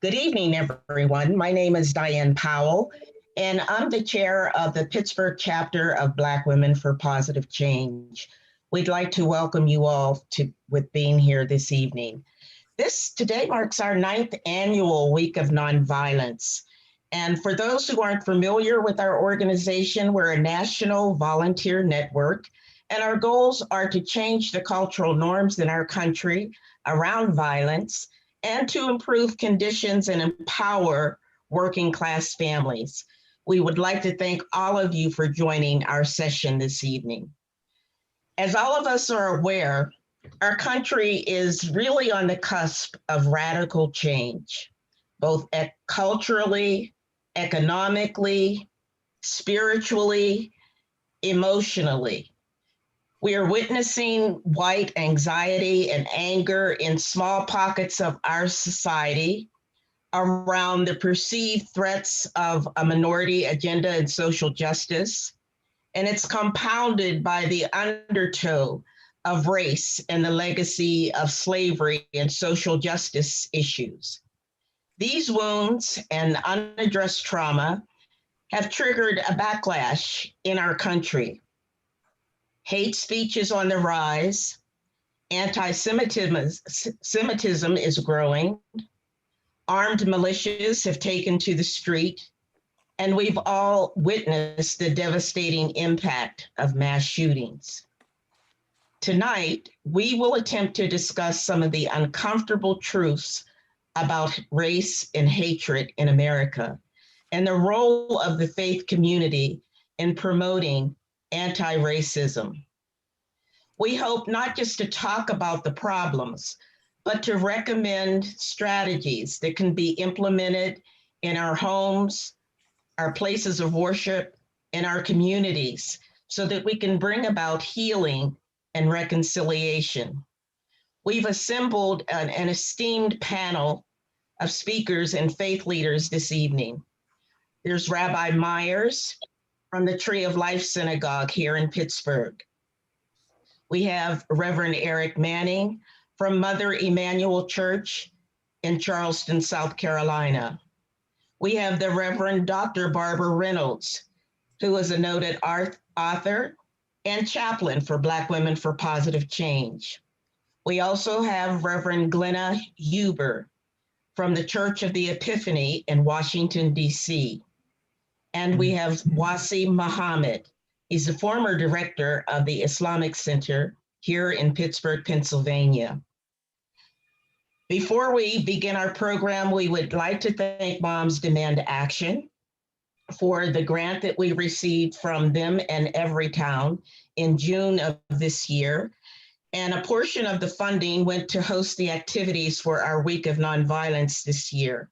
Good evening, everyone. My name is Diane Powell, and I'm the chair of the Pittsburgh chapter of Black Women for Positive Change. We'd like to welcome you all with being here this evening. Today marks our ninth annual Week of Nonviolence. And for those who aren't familiar with our organization, we're a national volunteer network, and our goals are to change the cultural norms in our country around violence and to improve conditions and empower working class families. We would like to thank all of you for joining our session this evening. As all of us are aware, our country is really on the cusp of radical change, both culturally, economically, spiritually, emotionally. We are witnessing white anxiety and anger in small pockets of our society around the perceived threats of a minority agenda and social justice. And it's compounded by the undertow of race and the legacy of slavery and social justice issues. These wounds and unaddressed trauma have triggered a backlash in our country. Hate speech is on the rise, anti-Semitism is growing, armed militias have taken to the street, and we've all witnessed the devastating impact of mass shootings. Tonight, we will attempt to discuss some of the uncomfortable truths about race and hatred in America and the role of the faith community in promoting anti-racism. We hope not just to talk about the problems, but to recommend strategies that can be implemented in our homes, our places of worship, and our communities so that we can bring about healing and reconciliation. We've assembled an esteemed panel of speakers and faith leaders this evening. There's Rabbi Myers from the Tree of Life Synagogue here in Pittsburgh. We have Reverend Eric Manning from Mother Emanuel Church in Charleston, South Carolina. We have the Reverend Dr. Barbara Reynolds, who is a noted author and chaplain for Black Women for Positive Change. We also have Reverend Glenna Huber from the Church of the Epiphany in Washington, D.C. And we have Wasi Muhammad. He's the former director of the Islamic Center here in Pittsburgh, Pennsylvania. Before we begin our program, we would like to thank Moms Demand Action for the grant that we received from them and Everytown in June of this year. And a portion of the funding went to host the activities for our Week of Nonviolence this year.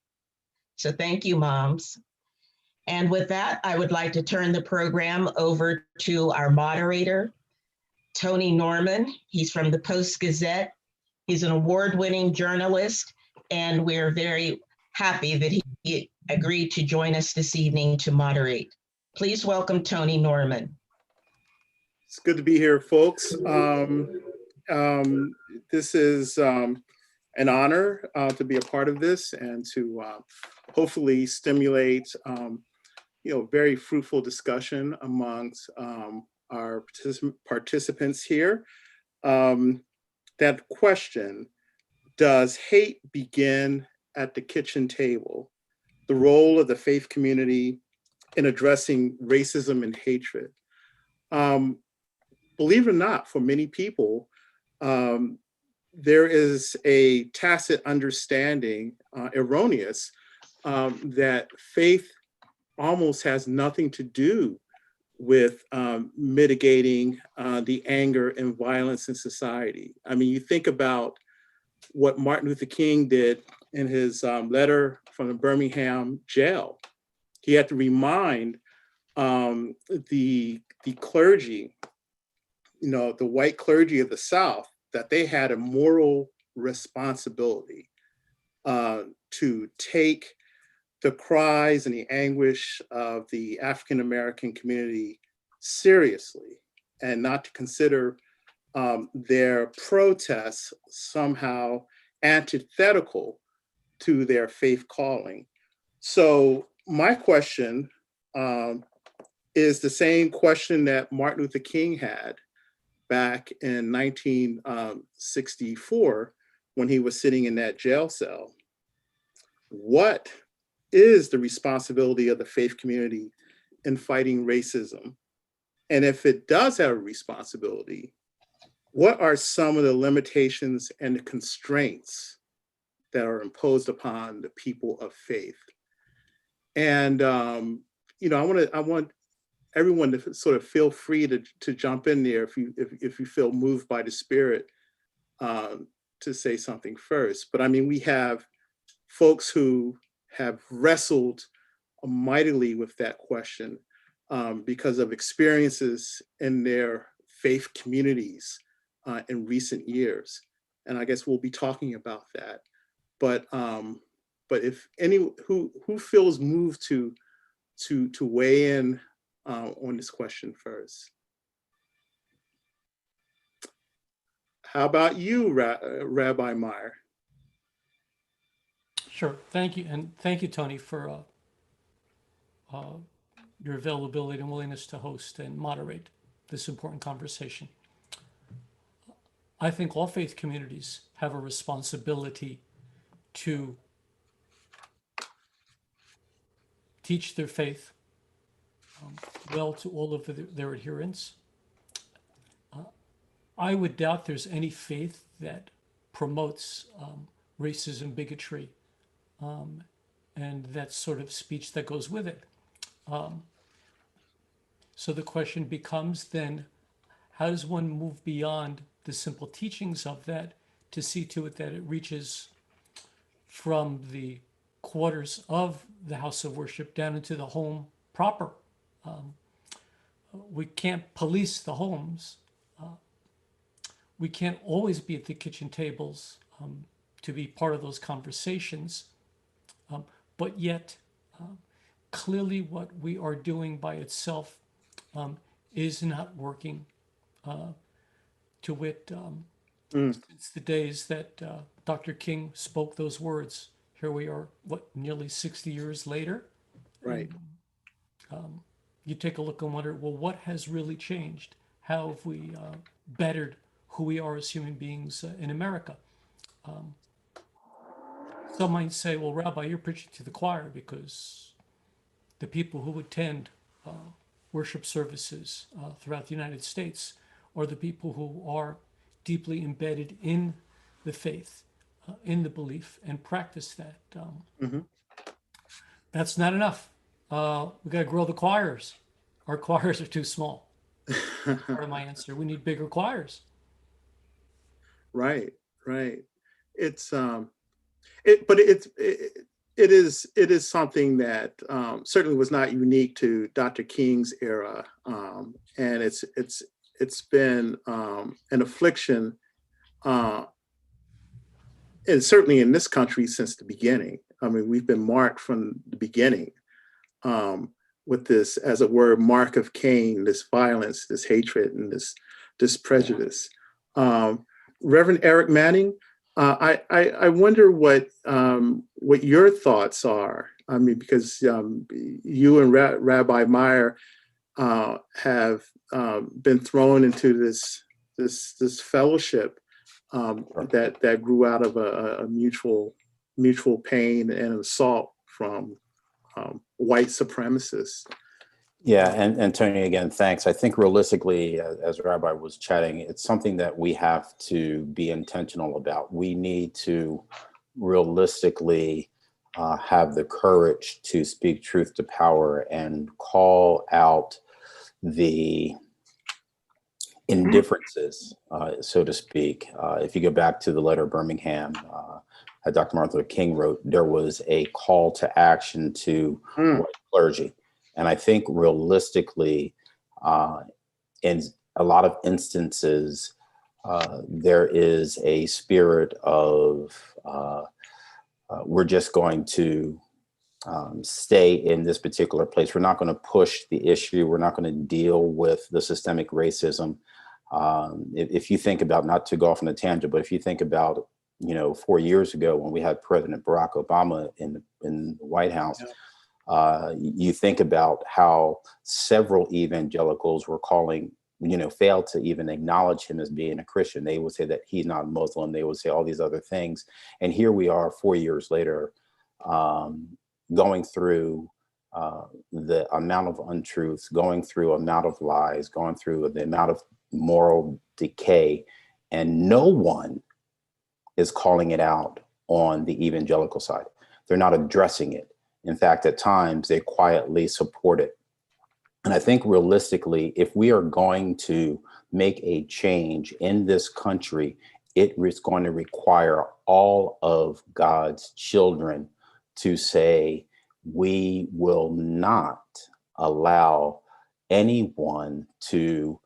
So thank you, Moms. And with that, I would like to turn the program over to our moderator, Tony Norman. He's from the Post-Gazette. He's an award-winning journalist, and we're very happy that he agreed to join us this evening to moderate. Please welcome Tony Norman. It's good to be here, folks. This is an honor to be a part of this and to hopefully stimulate very fruitful discussion amongst our participants here. That question, does hate begin at the kitchen table? The role of the faith community in addressing racism and hatred. Believe it or not, for many people, there is a tacit understanding, erroneous, that faith almost has nothing to do with mitigating the anger and violence in society. I mean, you think about what Martin Luther King did in his letter from the Birmingham jail. He had to remind the clergy, the white clergy of the South, that they had a moral responsibility to take the cries and the anguish of the African-American community seriously and not to consider their protests somehow antithetical to their faith calling. So my question is the same question that Martin Luther King had back in 1964 when he was sitting in that jail cell. What is the responsibility of the faith community in fighting racism? And if it does have a responsibility, what are some of the limitations and the constraints that are imposed upon the people of faith? And I want everyone to sort of feel free to jump in there if you feel moved by the Spirit to say something first. But I mean, we have folks who have wrestled mightily with that question because of experiences in their faith communities in recent years, and I guess we'll be talking about that. But if any who feels moved to weigh in on this question first? How about you, Rabbi Meyer? Sure. Thank you. And thank you, Tony, for your availability and willingness to host and moderate this important conversation. I think all faith communities have a responsibility to teach their faith well to all of their adherents. I would doubt there's any faith that promotes racism, bigotry, and that sort of speech that goes with it. So the question becomes then, how does one move beyond the simple teachings of that to see to it that it reaches from the quarters of the house of worship down into the home proper? We can't police the homes. We can't always be at the kitchen tables to be part of those conversations. But yet, clearly what we are doing by itself is not working. To wit, since the days that Dr. King spoke those words, here we are, nearly 60 years later? Right. You take a look and wonder, well, what has really changed? How have we bettered who we are as human beings in America? Some might say, well, Rabbi, you're preaching to the choir, because the people who attend worship services throughout the United States are the people who are deeply embedded in the faith, in the belief, and practice that. That's not enough. We got to grow the choirs. Our choirs are too small. Part of my answer. We need bigger choirs. Right. It's it is something that certainly was not unique to Dr. King's era, and it's been an affliction, and certainly in this country since the beginning. I mean, we've been marked from the beginning with this, as it were, mark of Cain, this violence, this hatred, and this prejudice. Reverend Eric Manning, I wonder what your thoughts are. I mean, because you and Rabbi Meyer have been thrown into this fellowship that grew out of a mutual pain and assault from white supremacists. Yeah, and Tony, again, thanks. I think realistically, as Rabbi was chatting, it's something that we have to be intentional about. We need to realistically have the courage to speak truth to power and call out the indifferences, so to speak. If you go back to the letter of Birmingham that Dr. Martin Luther King wrote, there was a call to action to white clergy. And I think realistically, in a lot of instances, there is a spirit of we're just going to stay in this particular place. We're not going to push the issue. We're not going to deal with the systemic racism. If you think about, not to go off on a tangent, but if you think about 4 years ago when we had President Barack Obama in the White House. You think about how several evangelicals were calling, failed to even acknowledge him as being a Christian. They would say that he's not Muslim. They would say all these other things. And here we are 4 years later, going through the amount of untruths, going through amount of lies, going through the amount of moral decay, and no one is calling it out on the evangelical side. They're not addressing it. In fact, at times they quietly support it. And I think realistically, if we are going to make a change in this country, it is going to require all of God's children to say, we will not allow anyone to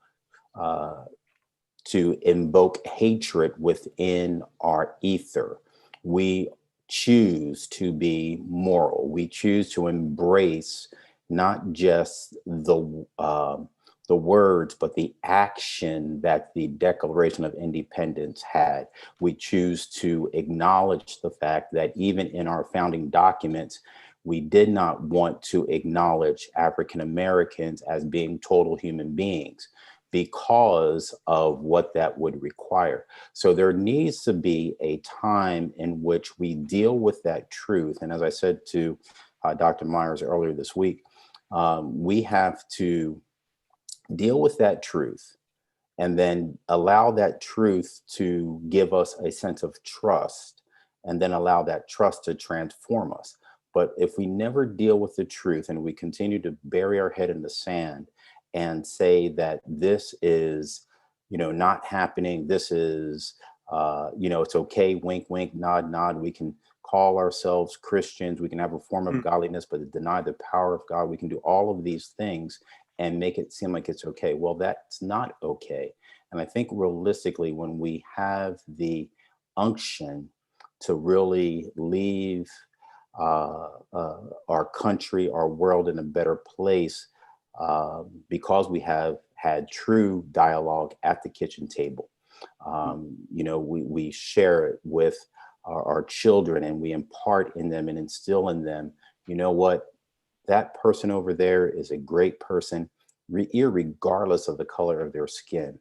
invoke hatred within our ether. We choose to be moral. We choose to embrace not just the words, but the action that the Declaration of Independence had. We choose to acknowledge the fact that even in our founding documents, we did not want to acknowledge African Americans as being total human beings because of what that would require. So there needs to be a time in which we deal with that truth. And as I said to Dr. Myers earlier this week, we have to deal with that truth and then allow that truth to give us a sense of trust, and then allow that trust to transform us. But if we never deal with the truth and we continue to bury our head in the sand and say that this is, not happening, this is, it's okay, wink, wink, nod, nod. We can call ourselves Christians. We can have a form of godliness, but deny the power of God. We can do all of these things and make it seem like it's okay. Well, that's not okay. And I think realistically, when we have the unction to really leave our country, our world in a better place, because we have had true dialogue at the kitchen table. We share it with our children, and we impart in them and instill in them, what, that person over there is a great person, irregardless of the color of their skin,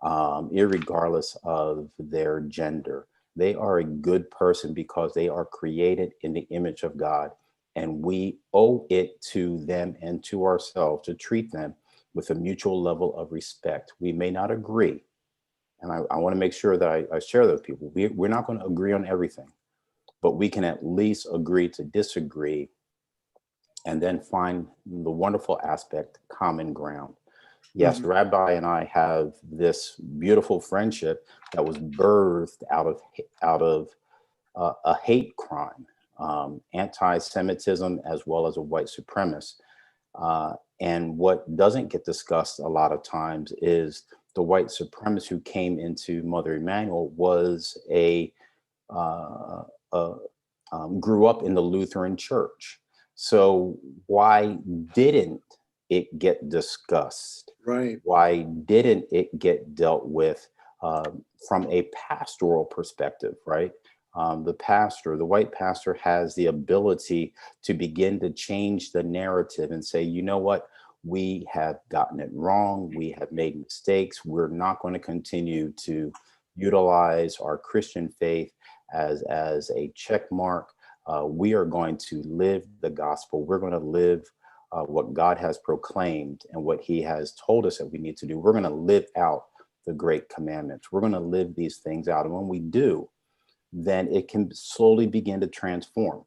irregardless of their gender. They are a good person because they are created in the image of God. And we owe it to them and to ourselves to treat them with a mutual level of respect. We may not agree. And I want to make sure that I share those people. We're not going to agree on everything, but we can at least agree to disagree and then find the wonderful aspect, common ground. Yes, Rabbi and I have this beautiful friendship that was birthed out of a hate crime, anti-Semitism, as well as a white supremacist. And what doesn't get discussed a lot of times is the white supremacist who came into Mother Emanuel was grew up in the Lutheran Church. So why didn't it get discussed? Right. Why didn't it get dealt with from a pastoral perspective, right? The white pastor has the ability to begin to change the narrative and say, you know what, we have gotten it wrong. We have made mistakes. We're not going to continue to utilize our Christian faith as a check mark. We are going to live the gospel. We're going to live what God has proclaimed and what he has told us that we need to do. We're going to live out the great commandments. We're going to live these things out. And when we do, then it can slowly begin to transform.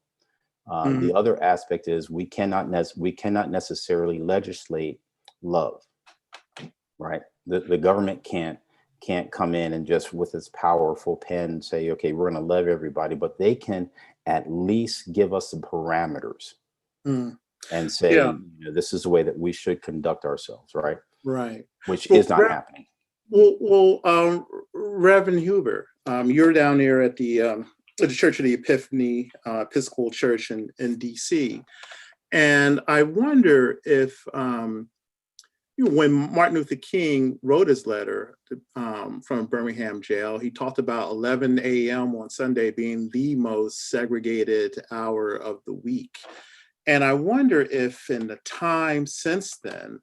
The other aspect is we cannot necessarily legislate love, right? The government can't come in and just with its powerful pen say, okay, we're going to love everybody, but they can at least give us the parameters and say, this is the way that we should conduct ourselves, right? Right. Which is not happening. Well, Reverend Huber, you're down there at the Church of the Epiphany Episcopal Church in DC. And I wonder if when Martin Luther King wrote his letter from Birmingham jail, he talked about 11 a.m. on Sunday being the most segregated hour of the week. And I wonder if in the time since then,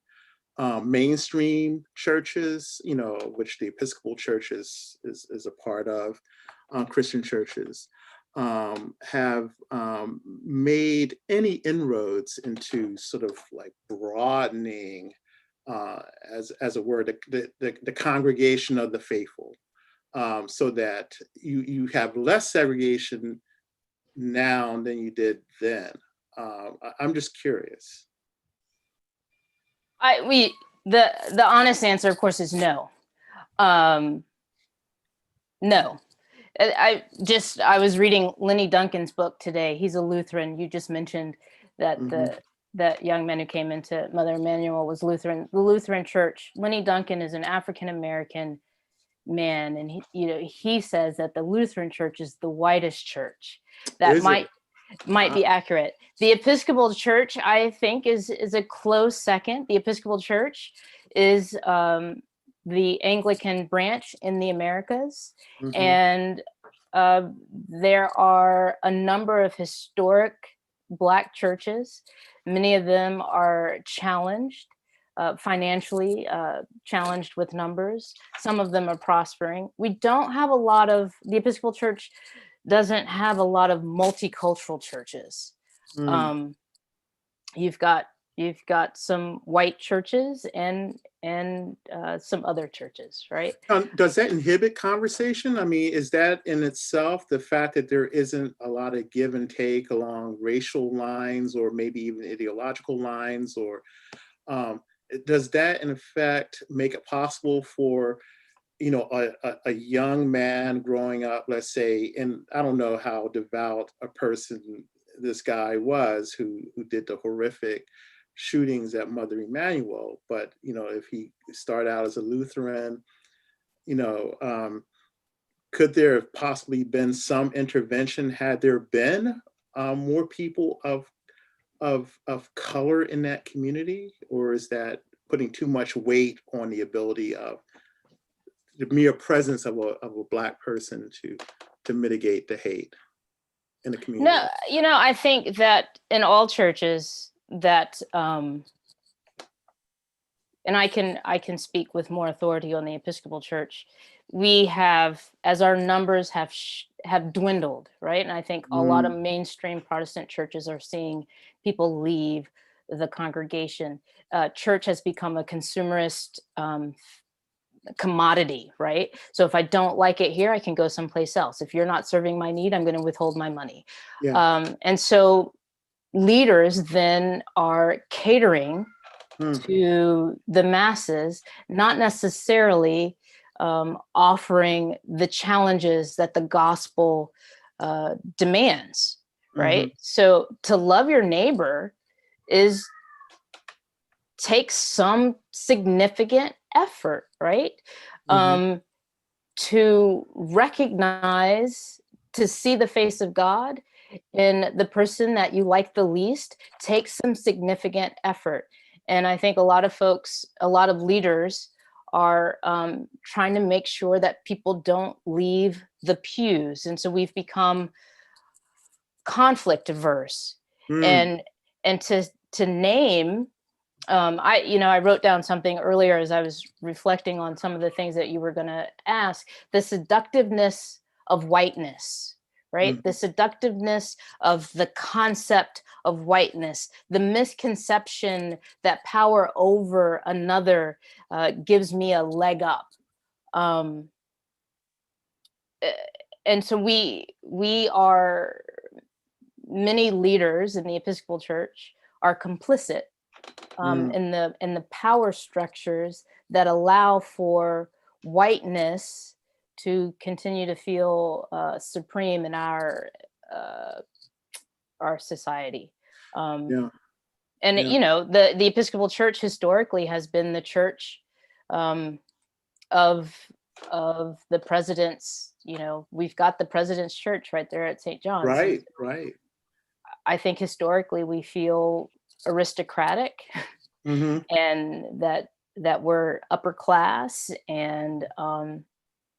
mainstream churches, which the Episcopal Church is a part of, Christian churches, have made any inroads into sort of like broadening, as a word, the congregation of the faithful, so that you have less segregation now than you did then. I'm just curious. The honest answer, of course, is no. No. I was reading Lenny Duncan's book today. He's a Lutheran. You just mentioned that that young man who came into Mother Emanuel was Lutheran. The Lutheran Church. Lenny Duncan is an African American man, and he says that the Lutheran Church is the whitest church. That might be accurate. The Episcopal Church, I think, is a close second. The Episcopal Church is the Anglican branch in the Americas, and there are a number of historic Black churches. Many of them are challenged financially, challenged with numbers. Some of them are prospering. We don't have a lot of, the Episcopal Church doesn't have a lot of multicultural churches. You've got some white churches and some other churches, right? Does that inhibit conversation? I mean, is that in itself the fact that there isn't a lot of give and take along racial lines or maybe even ideological lines, or does that in effect make it possible for a young man growing up, let's say, and I don't know how devout a person this guy was who did the horrific shootings at Mother Emanuel, but if he started out as a Lutheran, could there have possibly been some intervention had there been more people of color in that community, or is that putting too much weight on the ability of the mere presence of a Black person to mitigate the hate in the community? No, I think that in all churches that, and I can speak with more authority on the Episcopal Church, we have, as our numbers have dwindled, right? And I think a lot of mainstream Protestant churches are seeing people leave the congregation. Church has become a consumerist commodity, right? So if I don't like it here, I can go someplace else. If you're not serving my need, I'm going to withhold my money. Yeah. And so leaders then are catering to the masses, not necessarily offering the challenges that the gospel demands, right? So to love your neighbor takes some significant effort, right? To recognize, to see the face of God in the person that you like the least takes some significant effort. And I think a lot of folks, a lot of leaders are trying to make sure that people don't leave the pews. And so we've become conflict averse. And to name, I wrote down something earlier as I was reflecting on some of the things that you were going to ask, the seductiveness of whiteness, right? The seductiveness of the concept of whiteness, the misconception that power over another gives me a leg up. And so we are, many leaders in the Episcopal Church are complicit in the power structures that allow for whiteness to continue to feel supreme in our society. The Episcopal Church historically has been the church of the president's. We've got the President's Church right there at St. John's. Right. I think historically we feel aristocratic, and that that we're upper class, and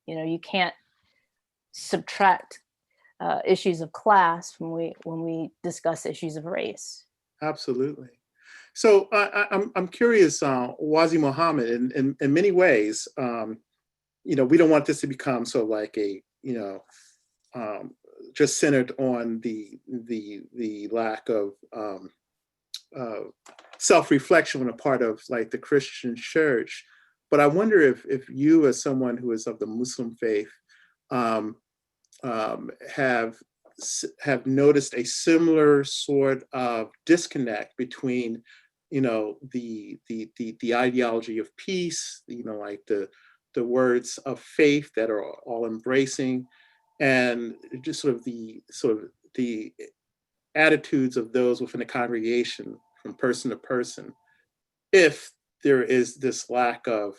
you can't subtract issues of class when we discuss issues of race. Absolutely. So I'm curious, Wazi Muhammad, in many ways, we don't want this to become sort of like a, just centered on the lack of self-reflection on the part of like the Christian church. But I wonder if you, as someone who is of the Muslim faith, have noticed a similar sort of disconnect between, the ideology of peace, like the words of faith that are all embracing, and just sort of the attitudes of those within the congregation from person to person, if there is this lack of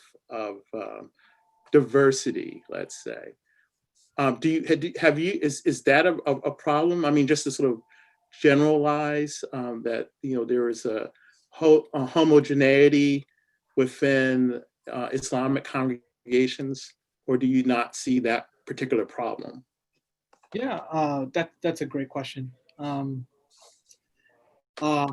diversity, let's say. Is that a problem? I mean, just to sort of generalize that, there is a homogeneity within Islamic congregations, or do you not see that particular problem? Yeah, that's a great question. Hi,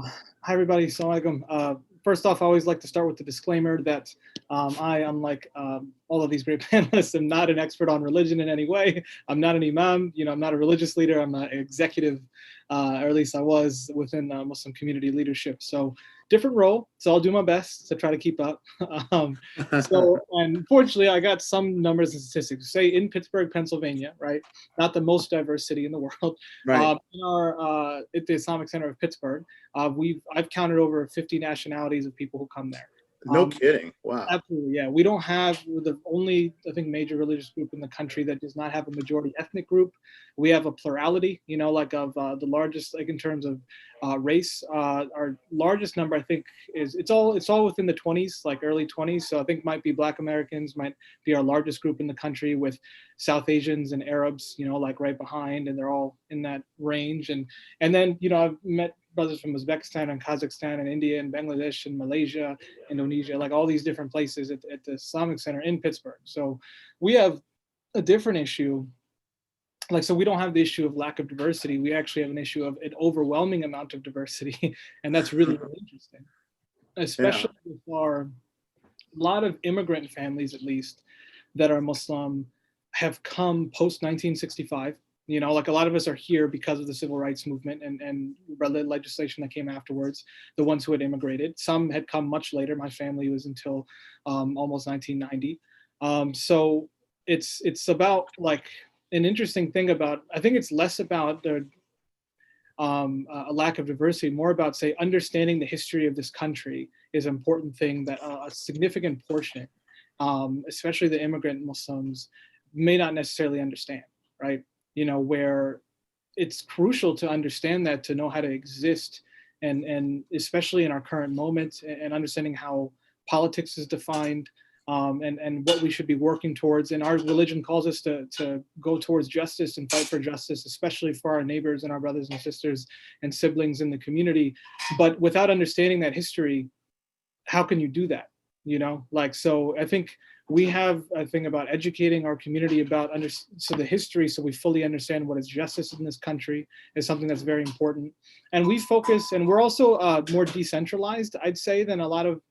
everybody. Assalamu alaikum. First off, I always like to start with the disclaimer that I, unlike all of these great panelists, am not an expert on religion in any way. I'm not an imam. I'm not a religious leader. I'm an executive, or at least I was within Muslim community leadership. So different role. So I'll do my best to try to keep up. And fortunately, I got some numbers and statistics. Say in Pittsburgh, Pennsylvania, right? Not the most diverse city in the world. Right. At the Islamic Center of Pittsburgh, I've counted over 50 nationalities of people who come there. No kidding. Wow. Absolutely, yeah. We don't have the only, I think, major religious group in the country that does not have a majority ethnic group. We have a plurality, like of the largest, like in terms of race. Our largest number, I think, it's all within the 20s, like early 20s. So I think might be Black Americans might be our largest group in the country, with South Asians and Arabs, like right behind, and they're all in that range. And then, I've met brothers from Uzbekistan and Kazakhstan and India and Bangladesh and Malaysia, Indonesia, like all these different places at the Islamic Center in Pittsburgh. So we have a different issue. So we don't have the issue of lack of diversity. We actually have an issue of an overwhelming amount of diversity. And that's really, really interesting, especially for a lot of immigrant families, at least, that are Muslim, have come post 1965. Like a lot of us are here because of the civil rights movement and legislation that came afterwards, the ones who had immigrated. Some had come much later. My family was until almost 1990. So it's about like an interesting thing about, I think it's less about the a lack of diversity, more about, say, understanding the history of this country is an important thing that a significant portion, especially the immigrant Muslims, may not necessarily understand, right? Where it's crucial to understand that, to know how to exist, and especially in our current moment, and understanding how politics is defined, and what we should be working towards. And our religion calls us to go towards justice and fight for justice, especially for our neighbors and our brothers and sisters and siblings in the community. But without understanding that history, how can you do that? So I think we have a thing about educating our community about the history, so we fully understand what is justice in this country, is something that's very important. And we focus, and we're also more decentralized, I'd say, than a lot of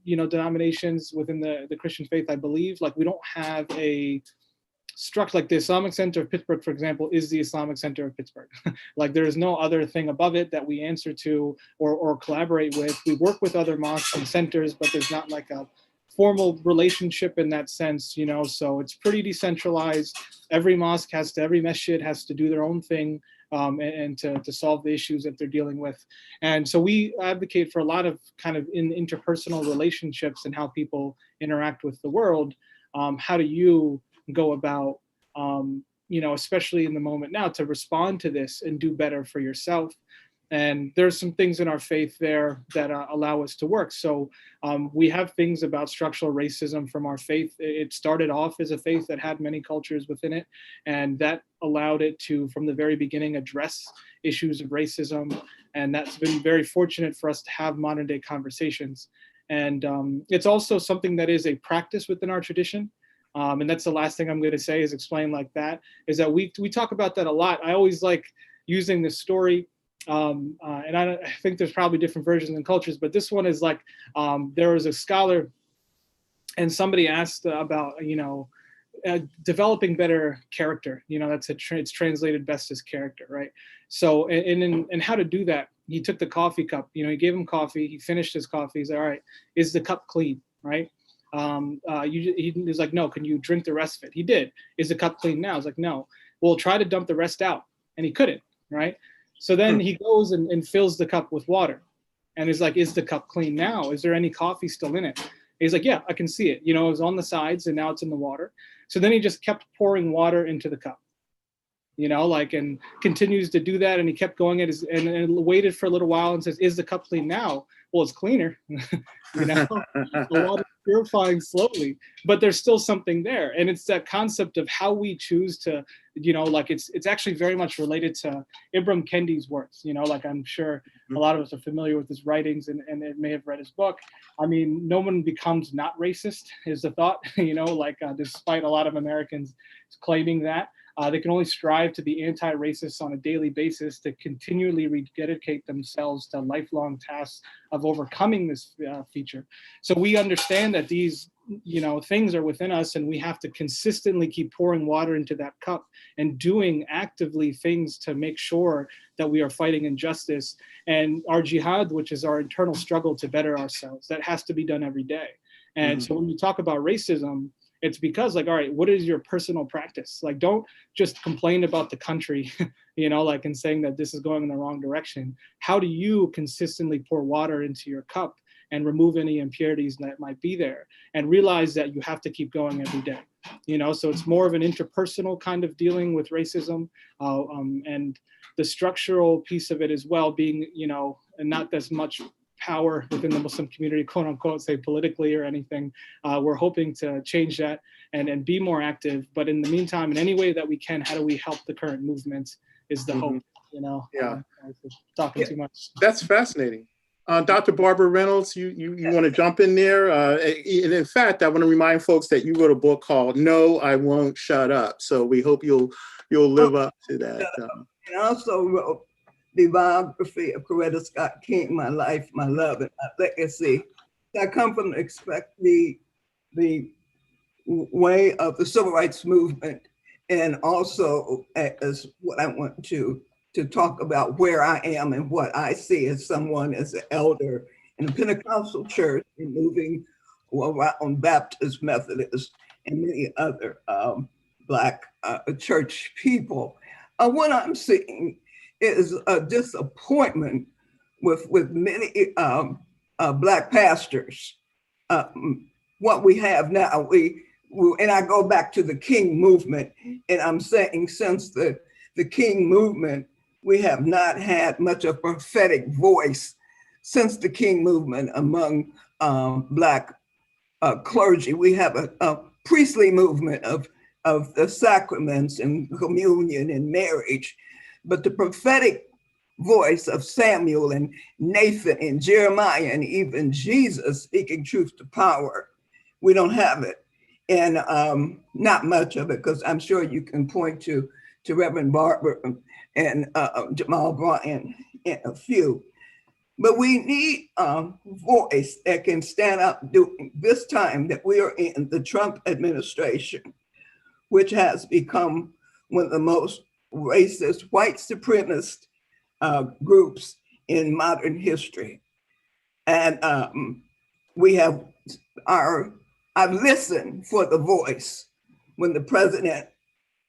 denominations within the Christian faith, I believe. Like, we don't have a structure, like the Islamic Center of Pittsburgh, for example, is the Islamic Center of Pittsburgh. Like, there is no other thing above it that we answer to or collaborate with. We work with other mosques and centers, but there's not like a formal relationship in that sense, so it's pretty decentralized. Every every masjid has to do their own thing, and to solve the issues that they're dealing with. And so we advocate for a lot of kind of in interpersonal relationships and how people interact with the world. How do you go about, especially in the moment now, to respond to this and do better for yourself? And there's some things in our faith there that allow us to work. So we have things about structural racism from our faith. It started off as a faith that had many cultures within it, and that allowed it to, from the very beginning, address issues of racism. And that's been very fortunate for us to have modern day conversations. And it's also something that is a practice within our tradition. And that's the last thing I'm going to say is explain like that, is that we talk about that a lot. I always like using this story. And I think there's probably different versions and cultures, but this one is like, there was a scholar and somebody asked about, developing better character, that's it's translated best as character, right? So, and how to do that, he took the coffee cup, he gave him coffee, he finished his coffee, he's like, all right, is the cup clean, right? He was like, no, can you drink the rest of it? He did. Is the cup clean now? I was like, no. Well, try to dump the rest out. And he couldn't, right? So then he goes and fills the cup with water. And he's like, is the cup clean now? Is there any coffee still in it? And he's like, yeah, I can see it. It was on the sides and now it's in the water. So then he just kept pouring water into the cup, and continues to do that. And he kept going and waited for a little while and says, is the cup clean now? Well, it's cleaner. The water purifying slowly, but there's still something there. And it's that concept of how we choose to, it's actually very much related to Ibram Kendi's works, I'm sure a lot of us are familiar with his writings and may have read his book. I mean, no one becomes not racist is the thought, despite a lot of Americans claiming that. They can only strive to be anti-racist on a daily basis, to continually rededicate themselves to lifelong tasks of overcoming this feature. So we understand that these things are within us, and we have to consistently keep pouring water into that cup and doing actively things to make sure that we are fighting injustice. And our jihad, which is our internal struggle to better ourselves, that has to be done every day. And so when we talk about racism, it's because all right, what is your personal practice? Don't just complain about the country, and saying that this is going in the wrong direction. How do you consistently pour water into your cup and remove any impurities that might be there, and realize that you have to keep going every day? So it's more of an interpersonal kind of dealing with racism, and the structural piece of it as well being, and not as much power within the Muslim community, quote unquote, say politically or anything. We're hoping to change that and be more active. But in the meantime, in any way that we can, how do we help the current movement is the hope, Yeah. Talking too much. That's fascinating. Dr. Barbara Reynolds, you want to jump in there? And in fact, I want to remind folks that you wrote a book called No, I Won't Shut Up. So we hope you'll live up to that. And I also wrote the biography of Coretta Scott King, My Life, My Love, and My Legacy. I come from the way of the civil rights movement, and also as what I want to talk about where I am and what I see as someone as an elder in a Pentecostal church and moving around Baptist, Methodist, and many other Black church people. What I'm seeing is a disappointment with many Black pastors. What we have now, and I go back to the King movement, and I'm saying since the King movement, we have not had much of a prophetic voice since the King movement among Black clergy. We have a priestly movement of the sacraments and communion and marriage, but the prophetic voice of Samuel and Nathan and Jeremiah and even Jesus speaking truth to power, we don't have it. And not much of it, because I'm sure you can point to Reverend Barber and Jamal Bryant and a few. But we need a voice that can stand up during this time that we are in, the Trump administration, which has become one of the most racist, white supremacist groups in modern history. And I've listened for the voice when the president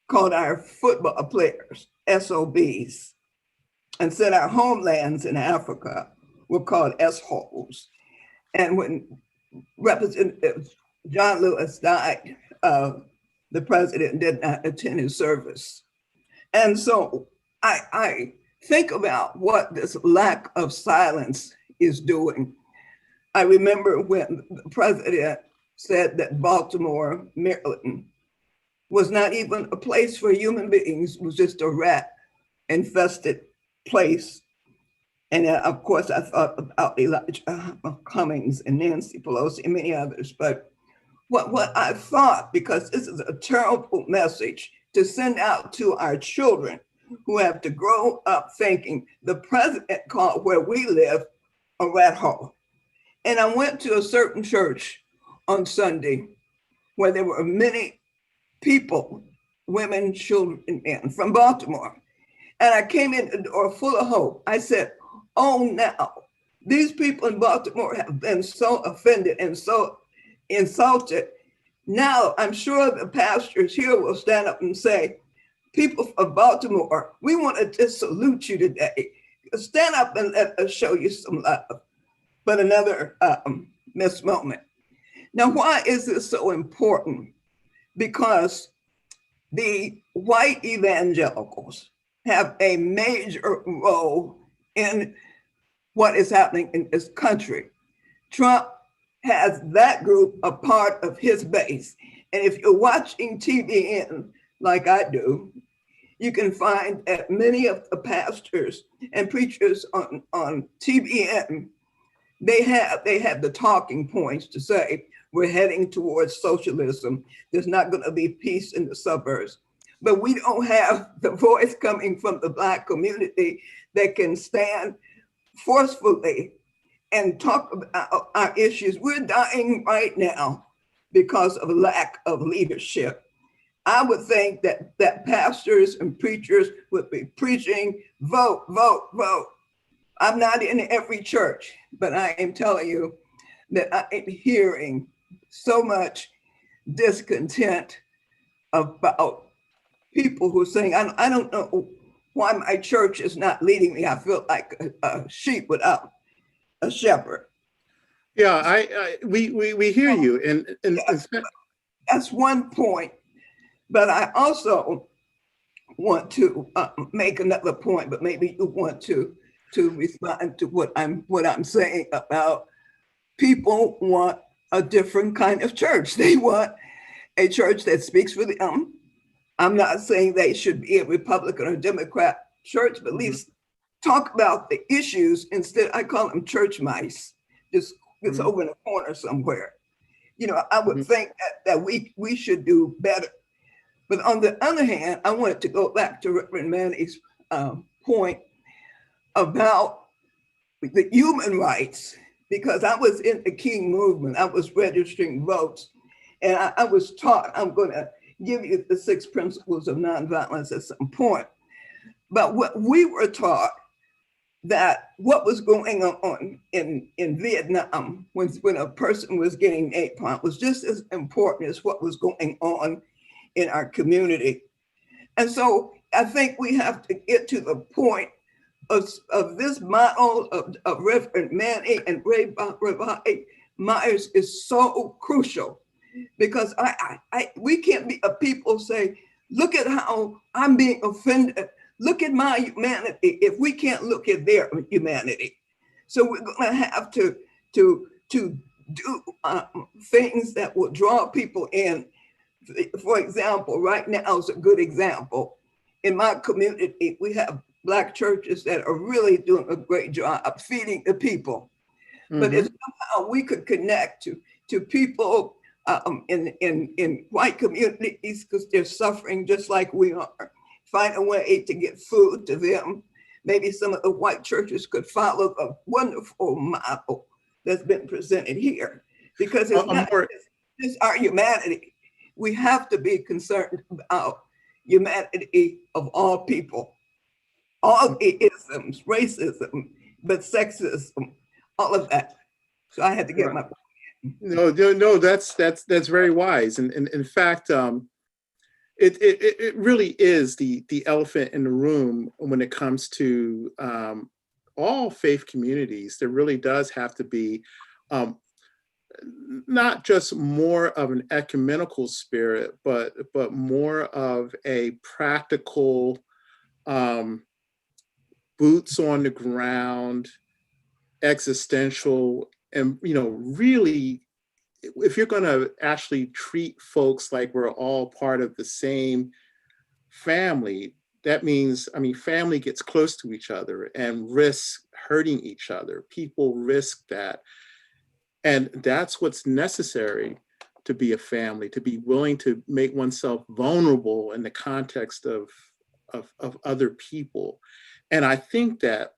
called our football players SOBs and said our homelands in Africa were called S-holes. And when Representative John Lewis died, the president did not attend his service. And so I think about what this lack of silence is doing. I remember when the president said that Baltimore, Maryland, was not even a place for human beings, it was just a rat-infested place. And of course, I thought about Elijah Cummings and Nancy Pelosi and many others. But what I thought, because this is a terrible message to send out to our children who have to grow up thinking the president called where we live a rat hole. And I went to a certain church on Sunday where there were many people, women, children, and men from Baltimore. And I came in the door full of hope. I said, oh, now, these people in Baltimore have been so offended and so insulted. Now, I'm sure the pastors here will stand up and say, people of Baltimore, we want to just salute you today. Stand up and let us show you some love. But another missed moment. Now, why is this so important? Because the white evangelicals have a major role in what is happening in this country. Trump has that group a part of his base. And if you're watching TVN like I do, you can find that many of the pastors and preachers on TVN, they have the talking points to say, we're heading towards socialism. There's not going to be peace in the suburbs. But we don't have the voice coming from the Black community that can stand forcefully and talk about our issues. We're dying right now because of lack of leadership. I would think that pastors and preachers would be preaching, vote, vote, vote. I'm not in every church, but I am telling you that I am hearing so much discontent about people who are saying, I don't know why my church is not leading me. I feel like a sheep without a shepherd. Yeah, we hear you. And that's one point. But I also want to make another point, but maybe you want to respond to what I'm saying about people want a different kind of church. They want a church that speaks for them. I'm not saying they should be a Republican or Democrat church, but at least talk about the issues instead. I call them church mice. Just it's over in a corner somewhere. You know, I would think that we should do better. But on the other hand, I wanted to go back to Reverend Manny's point about the human rights, because I was in the King movement. I was registering votes, and I was taught, I'm going to give you the 6 principles of nonviolence at some point. But what we were taught, that what was going on in Vietnam when a person was getting napalm was just as important as what was going on in our community. And so I think we have to get to the point of this model of Reverend Manny and Rabbi Myers is so crucial, because we can't be a people say, look at how I'm being offended. Look at my humanity if we can't look at their humanity. So we're gonna have to do things that will draw people in. For example, right now is a good example. In my community, we have Black churches that are really doing a great job feeding the people. But if somehow we could connect to people in white communities, because they're suffering just like we are, find a way to get food to them. Maybe some of the white churches could follow the wonderful model that's been presented here, because it's not just our humanity. We have to be concerned about humanity of all people, all the isms, racism, but sexism, all of that. So I had to get my point. No, that's very wise. And in fact, it really is the elephant in the room when it comes to all faith communities. There really does have to be not just more of an ecumenical spirit, but more of a practical, boots on the ground, existential, and really, if you're going to actually treat folks like we're all part of the same family, that means, family gets close to each other and risks hurting each other. People risk that. And that's what's necessary to be a family, to be willing to make oneself vulnerable in the context of other people. And I think that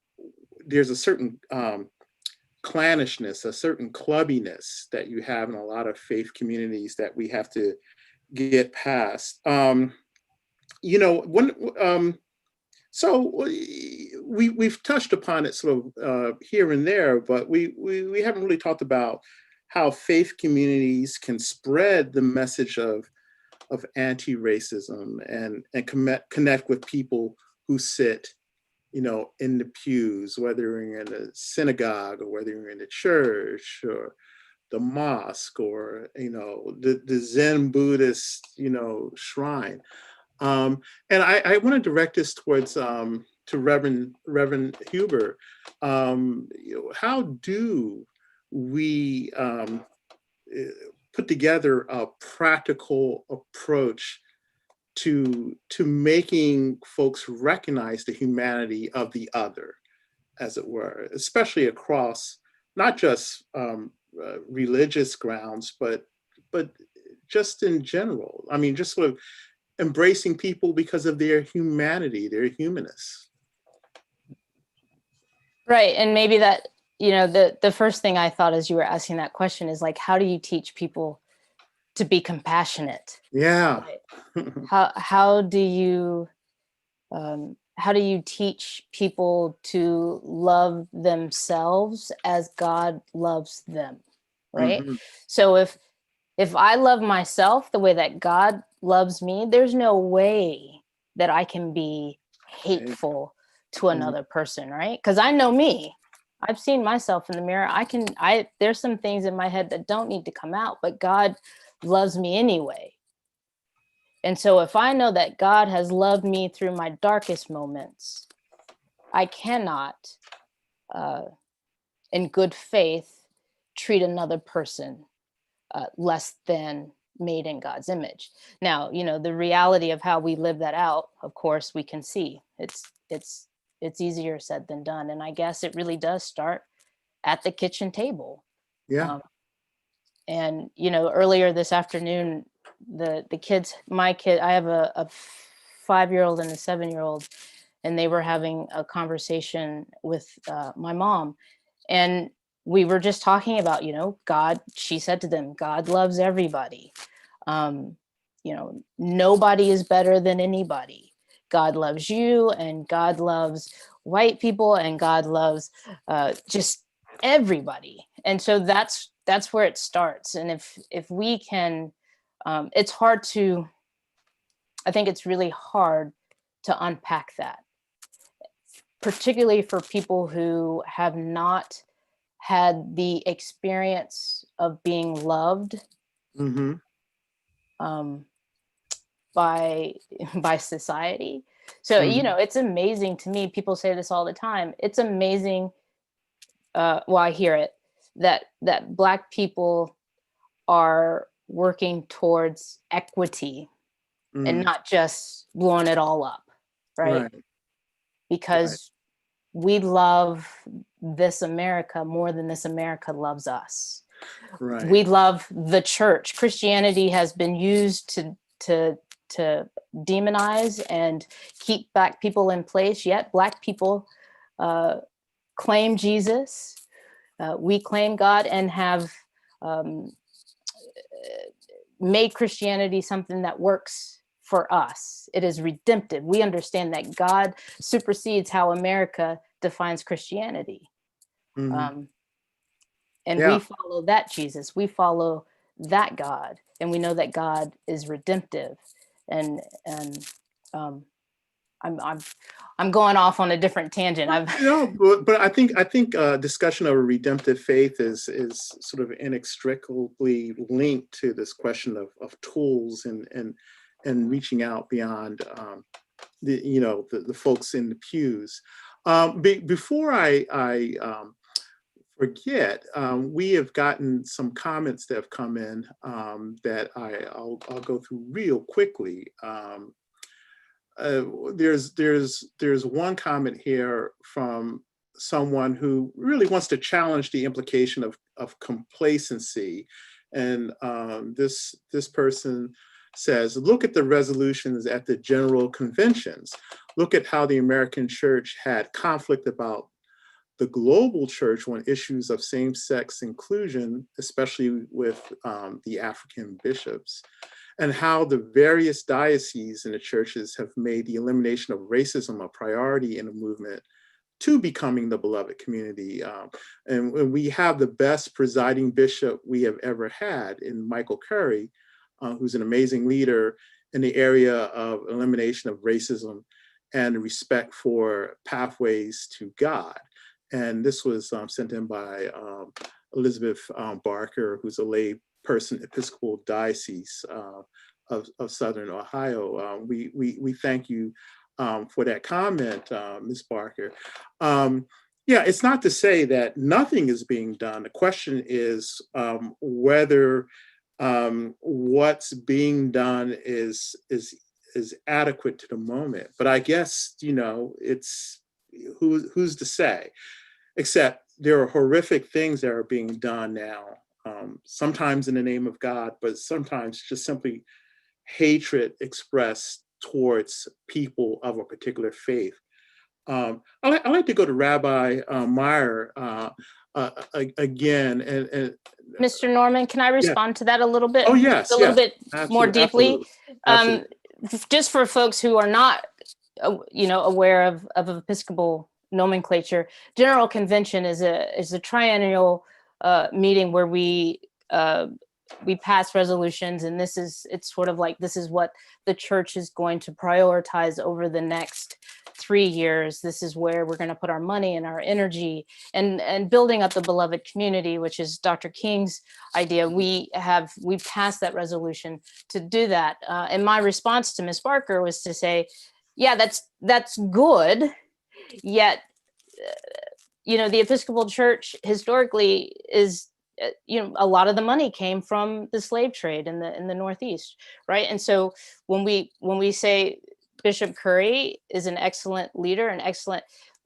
there's a certain clannishness, a certain clubbiness that you have in a lot of faith communities that we have to get past. You know, so we've touched upon it sort of here and there, but we haven't really talked about how faith communities can spread the message of anti-racism and connect with people who sit, you know, in the pews, whether you're in a synagogue or whether you're in a church or the mosque or, you know, the Zen Buddhist, you know, shrine. And I want to direct this towards to Reverend Huber. You know, how do we put together a practical approach to making folks recognize the humanity of the other, as it were, especially across not just religious grounds, but just in general? I mean, just sort of embracing people because of their humanity, their humanness. Right. And maybe that, you know, the first thing I thought as you were asking that question is like, how do you teach people to be compassionate? Yeah. Right? How do you teach people to love themselves as God loves them? Right. Mm-hmm. So if I love myself the way that God loves me, there's no way that I can be hateful to another person, right? Because I know me. I've seen myself in the mirror. There's some things in my head that don't need to come out, but God loves me anyway. And so if I know that God has loved me through my darkest moments, I cannot, in good faith, treat another person less than made in God's image. Now, you know, the reality of how we live that out, of course, we can see it's easier said than done. And I guess it really does start at the kitchen table. Yeah. And, you know, earlier this afternoon, the kids, I have a 5-year-old and a 7-year-old, and they were having a conversation with my mom. And we were just talking about, you know, God, she said to them, God loves everybody. You know, nobody is better than anybody. God loves you, and God loves white people, and God loves just everybody. And so that's where it starts. And if we can, it's hard to, I think it's really hard to unpack that, particularly for people who have not had the experience of being loved Mm-hmm. By society. So, you know, it's amazing to me. People say this all the time. It's amazing. Well, I hear it, that Black people are working towards equity and not just blowing it all up, right? Because we love this America more than this America loves us. Right. We love the church. Christianity has been used to demonize and keep Black people in place, yet Black people claim Jesus. We claim God and have made Christianity something that works for us. It is redemptive. We understand that God supersedes how America defines Christianity. And we follow that Jesus. We follow that God, and we know that God is redemptive. And I'm going off on a different tangent. But I think discussion of a redemptive faith is sort of inextricably linked to this question of tools and reaching out beyond the folks in the pews. Before I forget, we have gotten some comments that have come in that I'll go through real quickly. There's one comment here from someone who really wants to challenge the implication of complacency. And this person says, look at the resolutions at the general conventions. Look at how the American church had conflict about the global church on issues of same-sex inclusion, especially with the African bishops, and how the various dioceses in the churches have made the elimination of racism a priority in the movement to becoming the beloved community. And we have the best presiding bishop we have ever had in Michael Curry, who's an amazing leader in the area of elimination of racism and respect for pathways to God. And this was sent in by Elizabeth Barker, who's a lay person, Episcopal Diocese of Southern Ohio. We thank you for that comment, Ms. Barker. Yeah, it's not to say that nothing is being done. The question is whether what's being done is adequate to the moment. But I guess, it's who's to say? Except there are horrific things that are being done now, sometimes in the name of God, but sometimes just simply hatred expressed towards people of a particular faith. I'd like to go to Rabbi Meyer again. And Mr. Norman, can I respond to that a little bit? Oh, yes. A little bit more deeply. Absolutely. Just for folks who are not, aware of Episcopal nomenclature, General Convention is a triennial meeting where we pass resolutions, and it's sort of like, this is what the church is going to prioritize over the next 3 years. This is where we're going to put our money and our energy, and building up the beloved community, which is Dr. King's idea. We passed that resolution to do that. And my response to Ms. Barker was to say, yeah, that's good. Yet, the Episcopal Church historically is, a lot of the money came from the slave trade in the Northeast, right? And so when we say Bishop Curry is an excellent leader,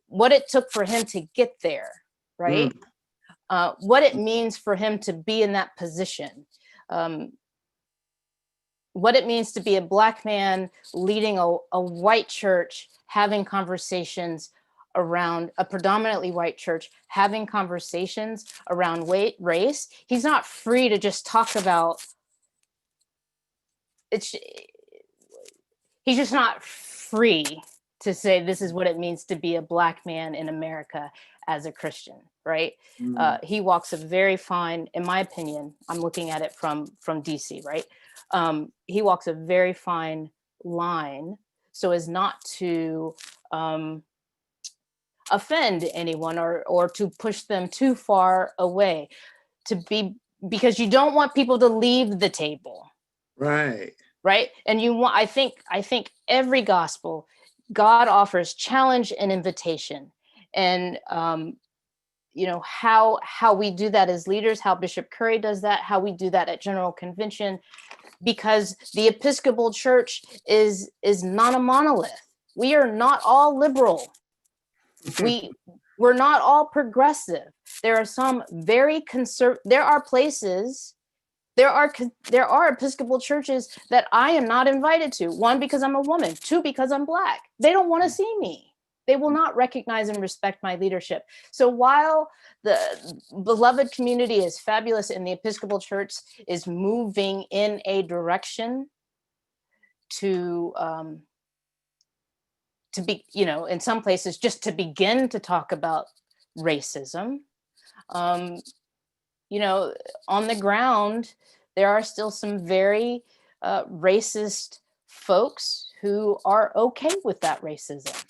what it took for him to get there, right? What it means for him to be in that position, what it means to be a Black man leading a white church, having conversations around a predominantly white church, having conversations around race. He's not free to just talk about it. He's just not free to say this is what it means to be a Black man in America as a Christian, right? He walks a very fine, in my opinion, I'm looking at it from DC, right? He walks a very fine line so as not to offend anyone or to push them too far away, because you don't want people to leave the table. Right. And I think every gospel, God offers challenge and invitation. And how we do that as leaders, how Bishop Curry does that, how we do that at General Convention, because the Episcopal Church is not a monolith. We are not all liberal. We're not all progressive. There are some very conservative. There are places. There are Episcopal churches that I am not invited to. 1, because I'm a woman. 2, because I'm Black. They don't want to see me. They will not recognize and respect my leadership. So while the beloved community is fabulous and the Episcopal Church is moving in a direction to be, in some places, just to begin to talk about racism, on the ground, there are still some very racist folks who are okay with that racism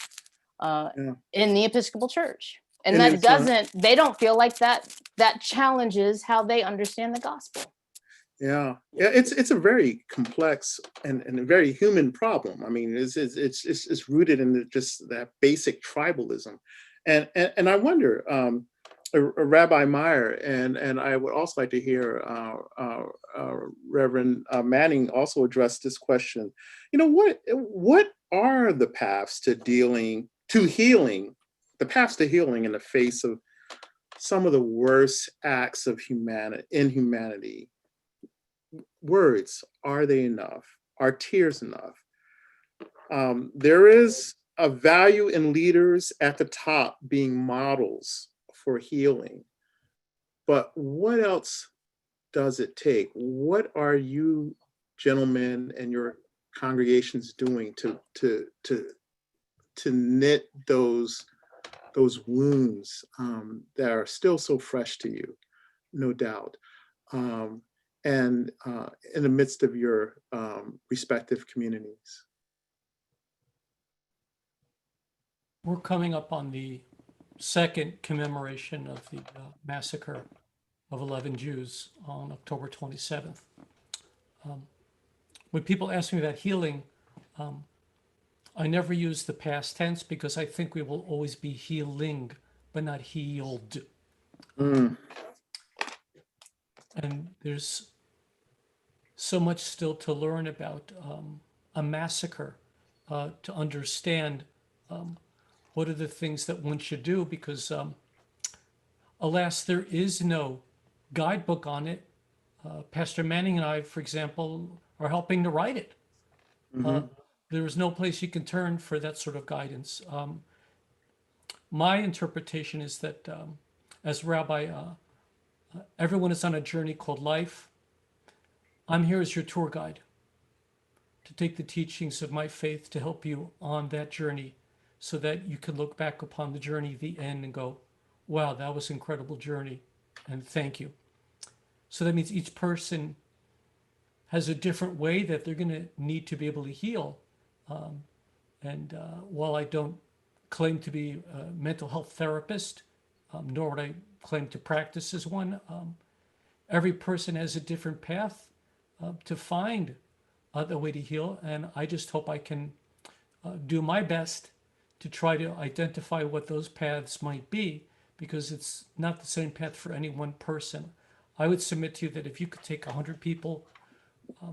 in the Episcopal Church. And they don't feel like that challenges how they understand the gospel. Yeah, it's a very complex and a very human problem. I mean, it's rooted in just that basic tribalism, and I wonder, Rabbi Meyer, and I would also like to hear Reverend Manning also address this question. What are the paths to healing the path to healing in the face of some of the worst acts of inhumanity. Words, are they enough? Are tears enough? There is a value in leaders at the top being models for healing. But what else does it take? What are you gentlemen and your congregations doing to knit those wounds that are still so fresh to you, no doubt, and in the midst of your respective communities? We're coming up on the second commemoration of the massacre of 11 Jews on October 27th. When people ask me about healing, I never use the past tense because I think we will always be healing, but not healed. And there's so much still to learn about a massacre, to understand what are the things that one should do, because alas, there is no guidebook on it. Pastor Manning and I, for example, are helping to write it. There is no place you can turn for that sort of guidance. My interpretation is that as rabbi, everyone is on a journey called life. I'm here as your tour guide to take the teachings of my faith to help you on that journey so that you can look back upon the journey at the end and go, wow, that was an incredible journey, and thank you. So that means each person has a different way that they're going to need to be able to heal. While I don't claim to be a mental health therapist, nor would I claim to practice as one, every person has a different path to find the way to heal. And I just hope I can do my best to try to identify what those paths might be, because it's not the same path for any one person. I would submit to you that if you could take 100 people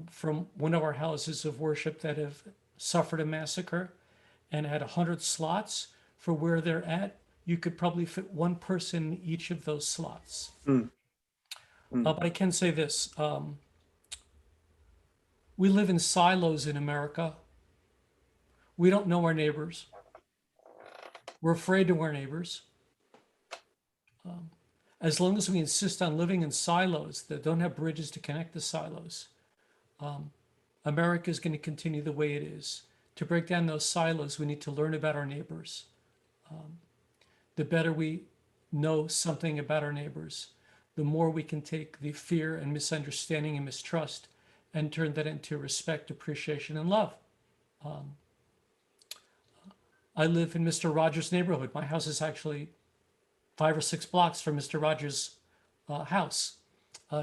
from one of our houses of worship that have suffered a massacre and had 100 slots for where they're at, you could probably fit one person in each of those slots. But I can say this, we live in silos in America. We don't know our neighbors. We're afraid of our neighbors. As long as we insist on living in silos that don't have bridges to connect the silos, America is going to continue the way it is. To break down those silos, we need to learn about our neighbors. The better we know something about our neighbors, the more we can take the fear and misunderstanding and mistrust and turn that into respect, appreciation, and love. I live in Mr. Rogers' neighborhood. My house is actually 5 or 6 blocks from Mr. Rogers' house.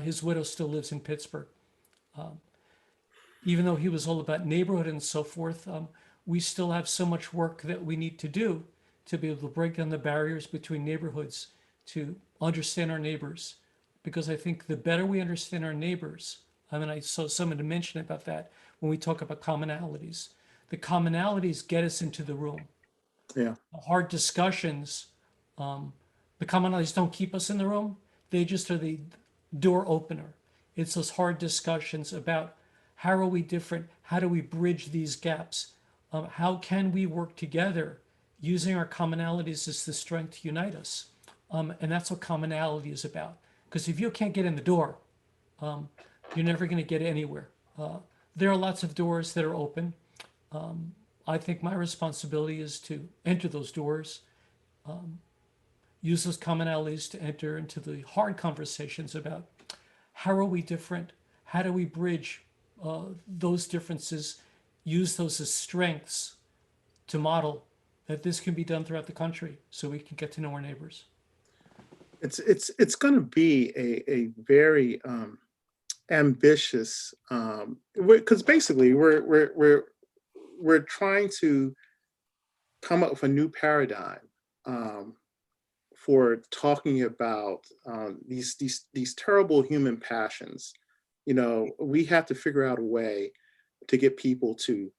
His widow still lives in Pittsburgh. Even though he was all about neighborhood and so forth, we still have so much work that we need to do to be able to break down the barriers between neighborhoods, to understand our neighbors. Because I think the better we understand our neighbors, I mean, I saw someone mention about that when we talk about commonalities. The commonalities get us into the room. Yeah. Hard discussions, the commonalities don't keep us in the room. They just are the door opener. It's those hard discussions about how are we different? How do we bridge these gaps? How can we work together using our commonalities as the strength to unite us? And that's what commonality is about. Because if you can't get in the door, you're never going to get anywhere. There are lots of doors that are open. I think my responsibility is to enter those doors, use those commonalities to enter into the hard conversations about how are we different? How do we bridge those differences, use those as strengths to model that this can be done throughout the country so we can get to know our neighbors. It's going to be a very ambitious, because basically we're trying to come up with a new paradigm for talking about these terrible human passions. You know, we have to figure out a way to get people to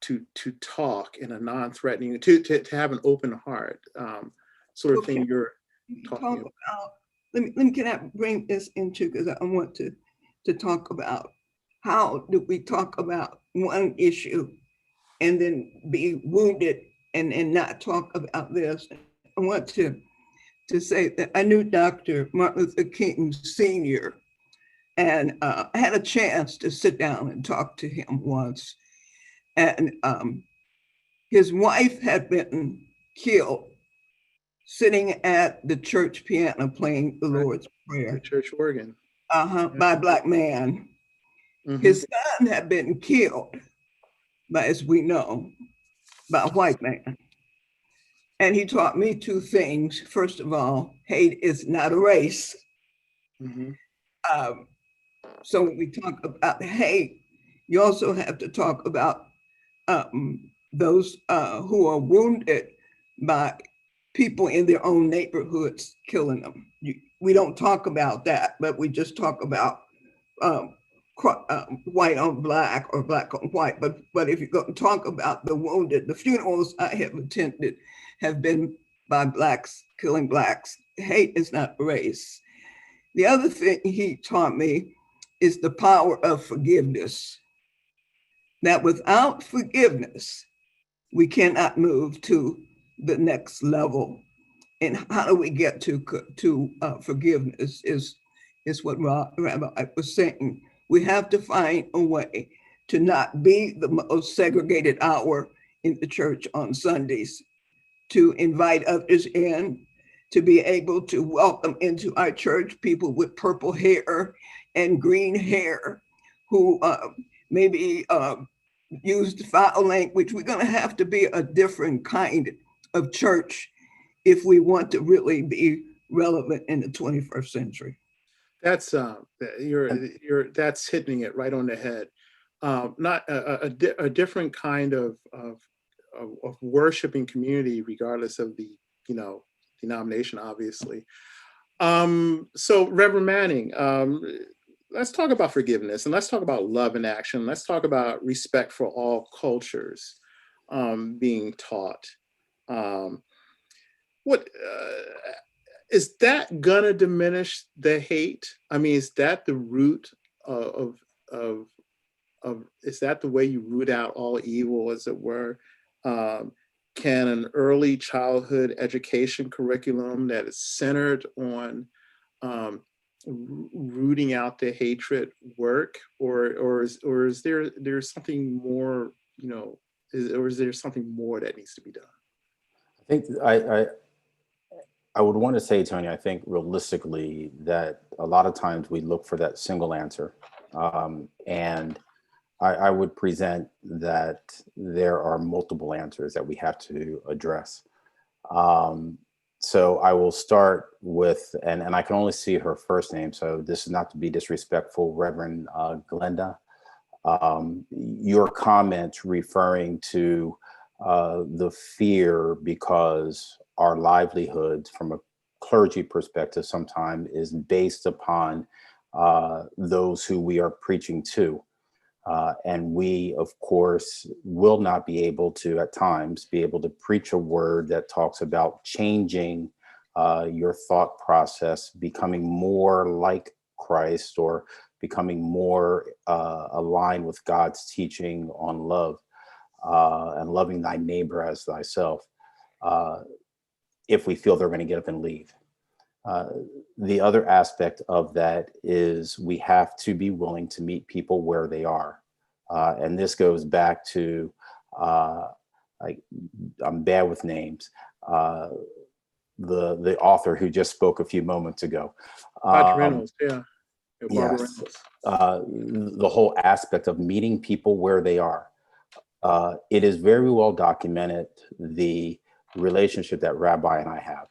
to talk in a non-threatening, to have an open heart, sort of thing you're talking about. Let me can I bring this into, because I want to talk about how do we talk about one issue and then be wounded and not talk about this. I want to say that I knew Dr. Martin Luther King Sr. and I had a chance to sit down and talk to him once. And his wife had been killed sitting at the church piano playing the Lord's Prayer. The church organ. By a Black man. Mm-hmm. His son had been killed, by, as we know, by a white man. And he taught me two things. First of all, hate is not a race. Mm-hmm. So when we talk about hate, you also have to talk about those who are wounded by people in their own neighborhoods killing them. We don't talk about that, but we just talk about white on black or black on white. But if you go and talk about the wounded, the funerals I have attended have been by Blacks killing Blacks. Hate is not race. The other thing he taught me is the power of forgiveness. That without forgiveness, we cannot move to the next level. And how do we get to forgiveness is what Rabbi was saying. We have to find a way to not be the most segregated hour in the church on Sundays, to invite others in, to be able to welcome into our church people with purple hair and green hair who maybe used foul language. We're going to have to be a different kind of church if we want to really be relevant in the 21st century. That's that's hitting it right on the head. Not a different kind of worshiping community, regardless of the denomination, obviously. So Reverend Manning, let's talk about forgiveness, and let's talk about love in action. Let's talk about respect for all cultures being taught. What is that gonna diminish the hate? I mean, is that the root of is that the way you root out all evil, as it were? Can an early childhood education curriculum that is centered on rooting out the hatred work, or is there something more, or is there something more that needs to be done? I think I would want to say, Tony, I think realistically that a lot of times we look for that single answer. And I would present that there are multiple answers that we have to address. So I will start with, and I can only see her first name, so this is not to be disrespectful, Reverend Glenda. Your comment referring to the fear because our livelihoods from a clergy perspective sometimes is based upon those who we are preaching to. And we, of course, will not be able to, at times, be able to preach a word that talks about changing your thought process, becoming more like Christ, or becoming more aligned with God's teaching on love and loving thy neighbor as thyself, if we feel they're going to get up and leave. The other aspect of that is we have to be willing to meet people where they are. And this goes back to, I'm bad with names, the author who just spoke a few moments ago. Reynolds, yeah. Barbara Yes. Reynolds. The whole aspect of meeting people where they are. It is very well documented, the relationship that Rabbi and I have.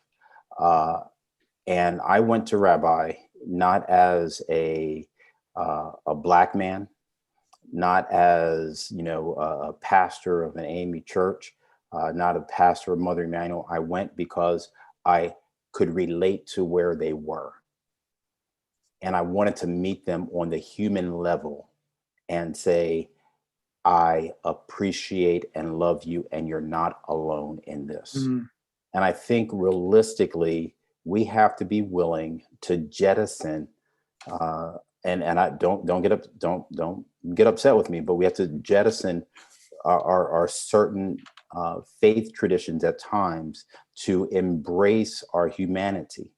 And I went to Rabbi not as a Black man, not as a pastor of an AME church, not a pastor of Mother Emanuel. I went because I could relate to where they were. And I wanted to meet them on the human level and say, I appreciate and love you, and you're not alone in this. And I think realistically, we have to be willing to jettison, and I don't get upset with me, but we have to jettison our certain faith traditions at times to embrace our humanity,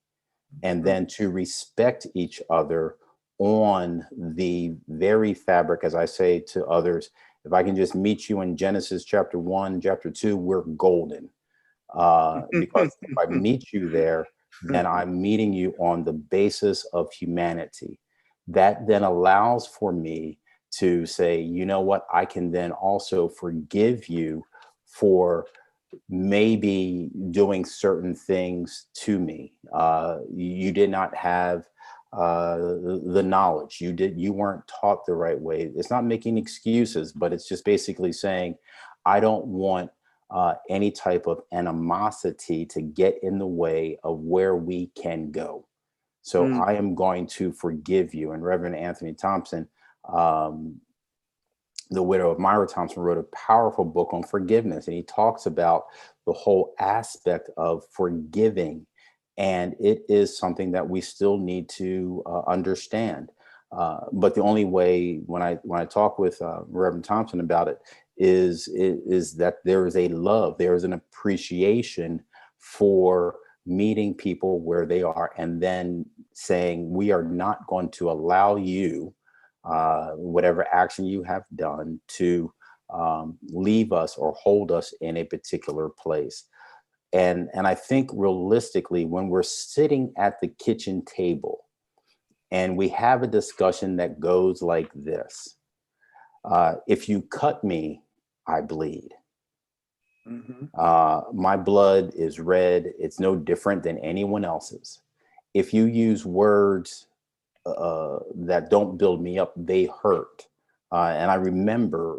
and then to respect each other on the very fabric, as I say to others, if I can just meet you in Genesis chapter 1, chapter 2, we're golden. Because if I meet you there, then I'm meeting you on the basis of humanity. That then allows for me to say, you know what, I can then also forgive you for maybe doing certain things to me. You did not have the knowledge. You weren't taught the right way. It's not making excuses, but it's just basically saying, I don't want any type of animosity to get in the way of where we can go. So I am going to forgive you. And Reverend Anthony Thompson, the widow of Myra Thompson, wrote a powerful book on forgiveness. And he talks about the whole aspect of forgiving. And it is something that we still need to understand. But the only way, when I talk with Reverend Thompson about it, is that there is a love, there is an appreciation for meeting people where they are, and then saying, we are not going to allow you, whatever action you have done, to leave us or hold us in a particular place. And I think realistically, when we're sitting at the kitchen table and we have a discussion that goes like this, if you cut me, I bleed. My blood is red. It's no different than anyone else's. If you use words that don't build me up, they hurt. And I remember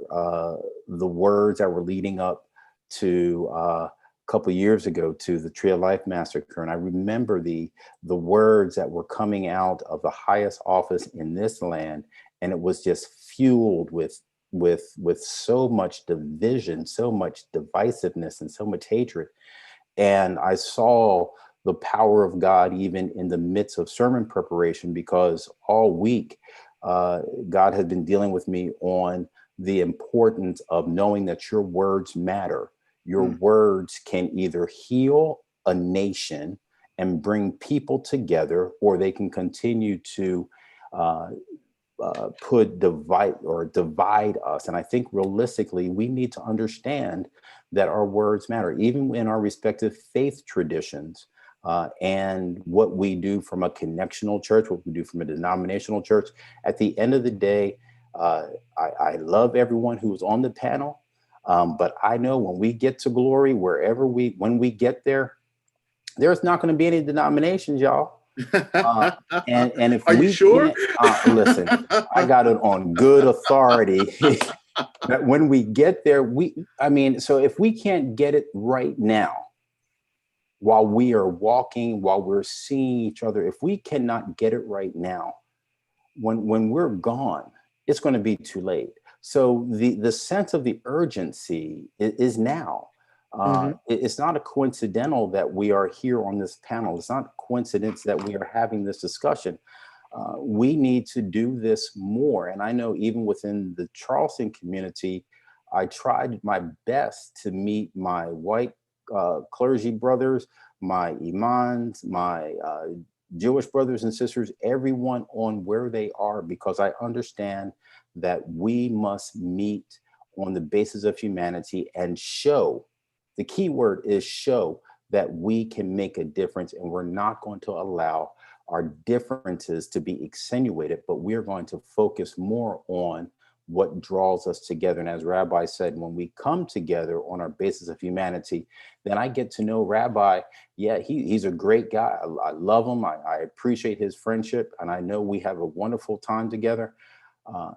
the words that were leading up to a couple of years ago to the Tree of Life massacre. And I remember the words that were coming out of the highest office in this land. And it was just fueled with so much division, so much divisiveness, and so much hatred. And I saw the power of God even in the midst of sermon preparation, because all week God has been dealing with me on the importance of knowing that your words matter. Your words can either heal a nation and bring people together, or they can continue to divide us. And I think realistically, we need to understand that our words matter, even in our respective faith traditions, and what we do from a connectional church, what we do from a denominational church. At the end of the day, I love everyone who's on the panel, but I know when we get to glory, when we get there, there's not going to be any denominations, y'all. And if Are you sure? Listen, I got it on good authority that when we get there, so if we can't get it right now, while we are walking, while we're seeing each other, if we cannot get it right now, when we're gone, it's going to be too late. So the sense of the urgency is now. It's not a coincidental that we are here on this panel. It's not a coincidence that we are having this discussion. We need to do this more. And I know even within the Charleston community, I tried my best to meet my white clergy brothers, my imams, my Jewish brothers and sisters, everyone on where they are, because I understand that we must meet on the basis of humanity and show. The key word is show that we can make a difference, and we're not going to allow our differences to be extenuated, but we're going to focus more on what draws us together. And as Rabbi said, when we come together on our basis of humanity, then I get to know Rabbi. Yeah, he's a great guy. I love him. I appreciate his friendship, and I know we have a wonderful time together. And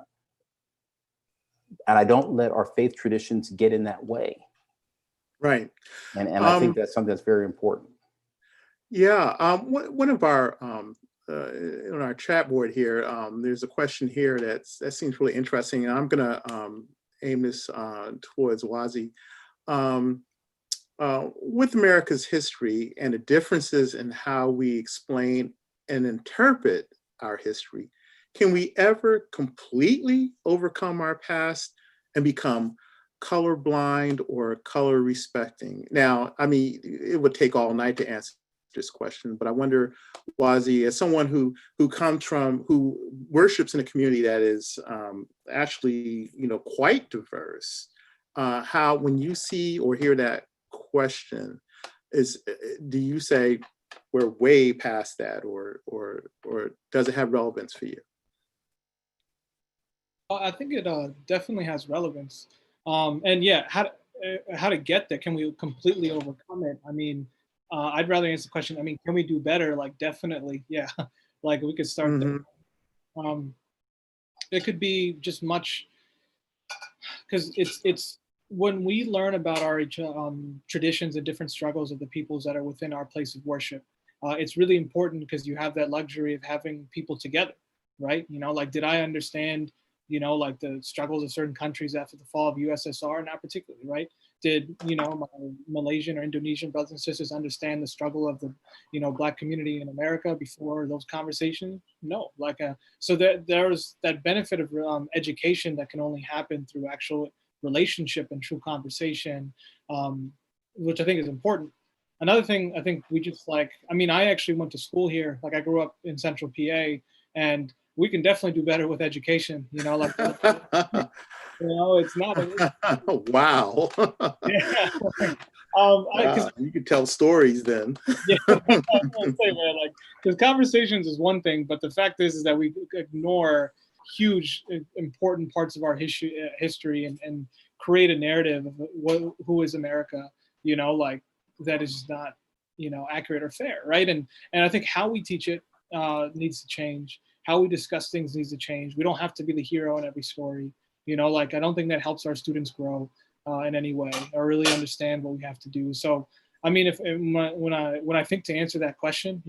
I don't let our faith traditions get in that way. Right. And I think that's something that's very important. Yeah. One of our, on our chat board here, there's a question here that seems really interesting. And I'm going to aim this towards Wazi. With America's history and the differences in how we explain and interpret our history, can we ever completely overcome our past and become colorblind or color respecting? Now, I mean, it would take all night to answer this question, but I wonder, Wazi, as someone who worships in a community that is actually, quite diverse, how, when you see or hear that question, do you say we're way past that, or does it have relevance for you? I think it definitely has relevance. And yeah, how to get there? Can we completely overcome it? I mean, I'd rather answer the question. I mean, can we do better? Like, definitely, yeah. Like, we could start there. It could be just much, because it's when we learn about our traditions and different struggles of the peoples that are within our place of worship. It's really important because you have that luxury of having people together, right? Like, did I understand, like the struggles of certain countries after the fall of USSR? Not particularly, right? Did, my Malaysian or Indonesian brothers and sisters understand the struggle of the, Black community in America before those conversations? No. Like, so there's that benefit of education that can only happen through actual relationship and true conversation, which I think is important. Another thing I think we just I actually went to school here. Like, I grew up in Central PA, and we can definitely do better with education. It's not. Wow. Yeah. You could tell stories then. Yeah, I was say, man, like, because conversations is one thing, but the fact is that we ignore huge, important parts of our history and create a narrative of who is America. Like, that is not, accurate or fair, right? And I think how we teach it needs to change. How we discuss things needs to change. We don't have to be the hero in every story. Like, I don't think that helps our students grow in any way or really understand what we have to do. So, I mean, when I think to answer that question,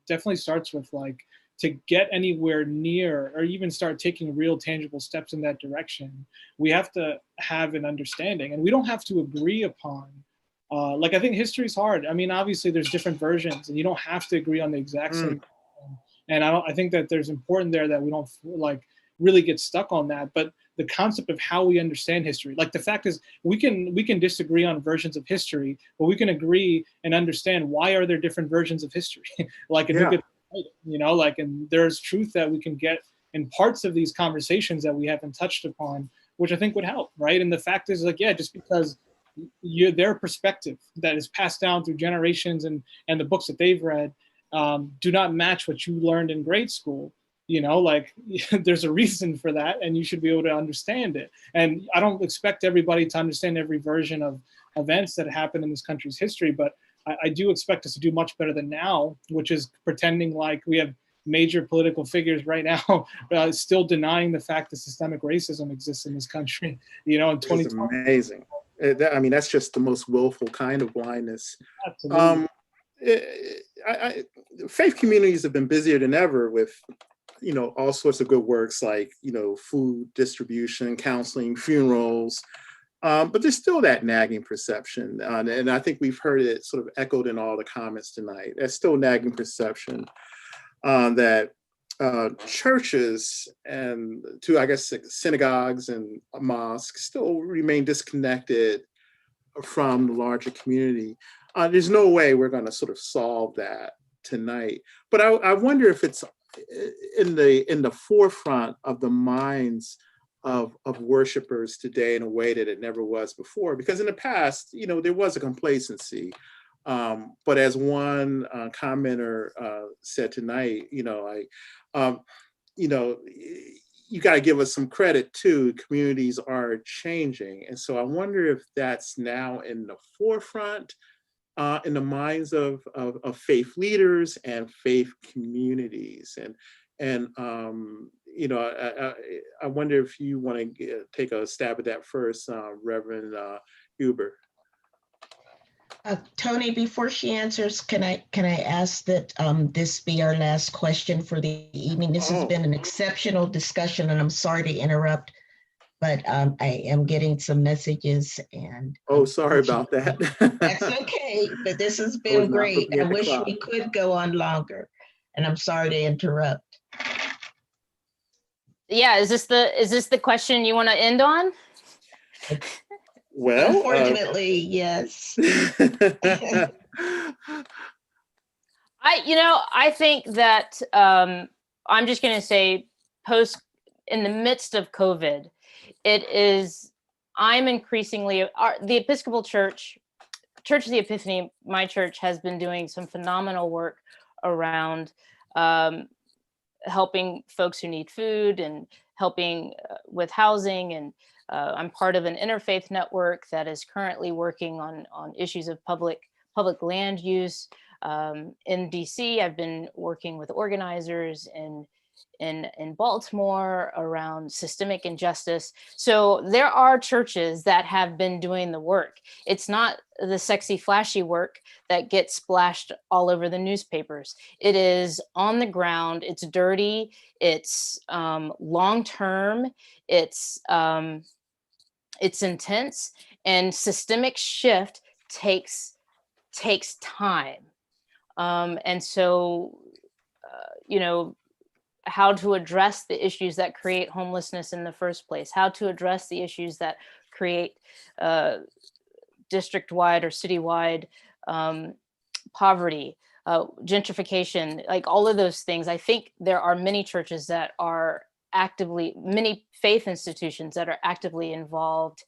definitely starts with, like, to get anywhere near or even start taking real tangible steps in that direction, we have to have an understanding, and we don't have to agree upon. Like, I think history is hard. I mean, obviously there's different versions, and you don't have to agree on the exact same thing. And I think that there's important there that we don't really get stuck on that. But the concept of how we understand history, like, the fact is we can disagree on versions of history, but we can agree and understand why are there different versions of history. Like, and who gets like, and there's truth that we can get in parts of these conversations that we haven't touched upon, which I think would help, right? And the fact is, like, yeah, just because their perspective that is passed down through generations and the books that they've read do not match what you learned in grade school, like, there's a reason for that, and you should be able to understand it. And I don't expect everybody to understand every version of events that happen in this country's history, but I do expect us to do much better than now, which is pretending like we have major political figures right now still denying the fact that systemic racism exists in this country, in 2020. It's amazing. I mean, that's just the most willful kind of blindness. Absolutely. Faith communities have been busier than ever with, all sorts of good works like, food distribution, counseling, funerals. But there's still that nagging perception. And I think we've heard it sort of echoed in all the comments tonight. There's still nagging perception that churches and I guess synagogues and mosques still remain disconnected from the larger community. There's no way we're going to sort of solve that tonight. But I wonder if it's in the forefront of the minds of worshipers today in a way that it never was before. Because in the past, there was a complacency. But as one commenter said tonight, you got to give us some credit too. Communities are changing. And so I wonder if that's now in the forefront in the minds of faith leaders and faith communities. And I wonder if you want to take a stab at that first, Reverend Huber. Tony, before she answers, can I ask that this be our last question for the evening? This has been an exceptional discussion, and I'm sorry to interrupt, but I am getting some messages and Oh, sorry about that. that's okay, but this has I was been not great. looking I at the wish clock. we could go on longer, and I'm sorry to interrupt. Yeah, is this the question you want to end on? Well, Unfortunately, yes. I think that I'm just going to say in the midst of COVID, I'm increasingly, the Episcopal Church of the Epiphany, my church, has been doing some phenomenal work around helping folks who need food and helping with housing. And I'm part of an interfaith network that is currently working on issues of public land use. In DC, I've been working with organizers in Baltimore around systemic injustice. So there are churches that have been doing the work. It's not the sexy, flashy work that gets splashed all over the newspapers. It is on the ground. It's dirty. It's long-term. It's intense, and systemic shift takes time. And so, how to address the issues that create homelessness in the first place, how to address the issues that create district-wide or city-wide poverty, gentrification, like all of those things. I think there are many churches that are many faith institutions that are actively involved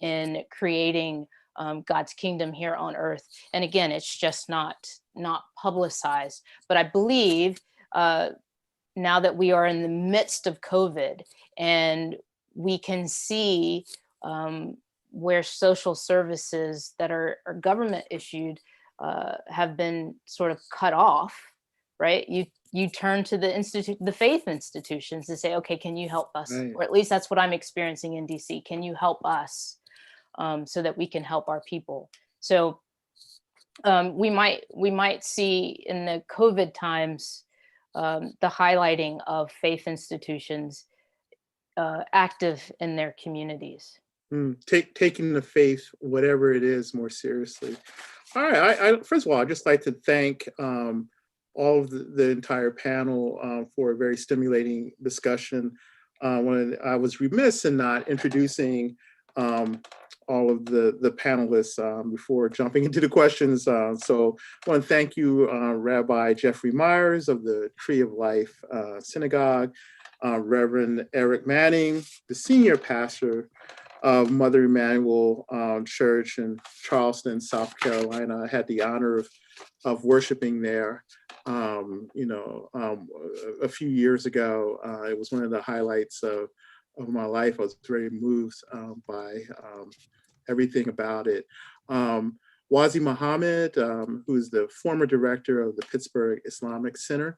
in creating God's kingdom here on earth. And again, it's just not publicized. But I believe now that we are in the midst of COVID and we can see where social services that are government issued have been sort of cut off, right? You turn to the faith institutions to say, okay, can you help us? Right. Or at least that's what I'm experiencing in DC. Can you help us so that we can help our people? So we might see in the COVID times the highlighting of faith institutions active in their communities. Taking the faith, whatever it is, more seriously. All right. I first of all, I'd just like to thank all of the entire panel for a very stimulating discussion. When I was remiss in not introducing all of the panelists before jumping into the questions. So I want to thank you, Rabbi Jeffrey Myers of the Tree of Life Synagogue, Reverend Eric Manning, the senior pastor of Mother Emanuel Church in Charleston, South Carolina. I had the honor of worshiping there, a few years ago. It was one of the highlights of my life. I was very moved by everything about it. Wazi Muhammad, who is the former director of the Pittsburgh Islamic Center,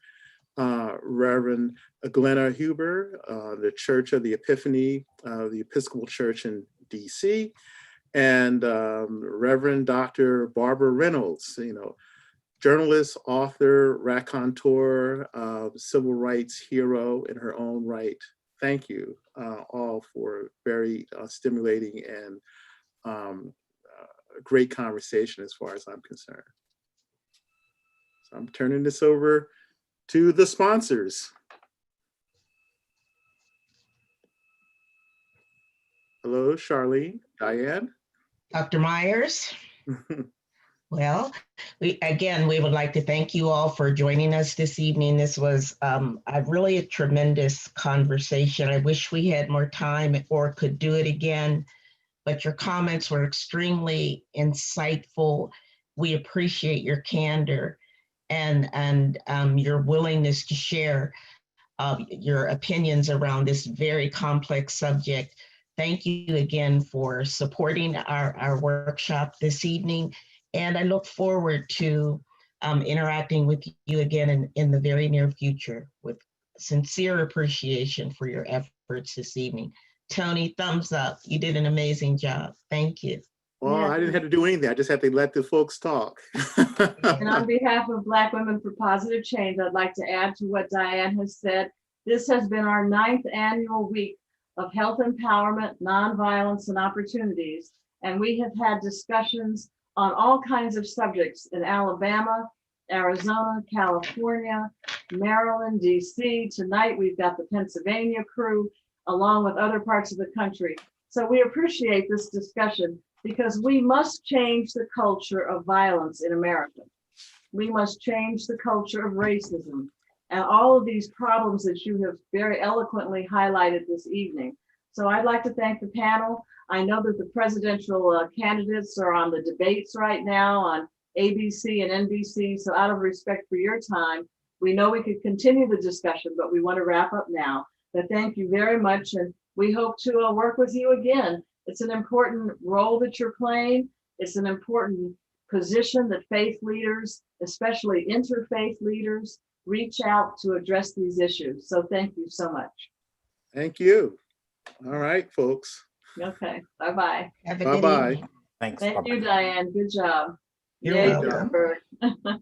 Reverend Glenna Huber, the Church of the Epiphany, the Episcopal Church in DC, and Reverend Dr. Barbara Reynolds, journalist, author, raconteur, civil rights hero in her own right. Thank you all for very stimulating and great conversation as far as I'm concerned. So I'm turning this over to the sponsors. Hello, Charlene, Diane. Dr. Myers. Well, we would like to thank you all for joining us this evening. This was really a tremendous conversation. I wish we had more time or could do it again, but your comments were extremely insightful. We appreciate your candor and your willingness to share your opinions around this very complex subject. Thank you again for supporting our workshop this evening. And I look forward to interacting with you again in the very near future with sincere appreciation for your efforts this evening. Tony, thumbs up. You did an amazing job. Thank you. Well, I didn't have to do anything. I just had to let the folks talk. And on behalf of Black Women for Positive Change, I'd like to add to what Diane has said. This has been our 9th annual week of health empowerment, nonviolence, and opportunities. And we have had discussions on all kinds of subjects in Alabama, Arizona, California, Maryland, DC. Tonight, we've got the Pennsylvania crew, along with other parts of the country. So we appreciate this discussion because we must change the culture of violence in America. We must change the culture of racism and all of these problems that you have very eloquently highlighted this evening. So I'd like to thank the panel. I know that the presidential candidates are on the debates right now on ABC and NBC. So out of respect for your time, we know we could continue the discussion, but we want to wrap up now. But thank you very much. And we hope to work with you again. It's an important role that you're playing. It's an important position that faith leaders, especially interfaith leaders, reach out to address these issues. So thank you so much. Thank you. All right, folks. Okay, bye-bye. Have a good Bye-bye. evening. Thanks. Thank Bye-bye. you, Diane. Good job. You're Yay, welcome. Pittsburgh.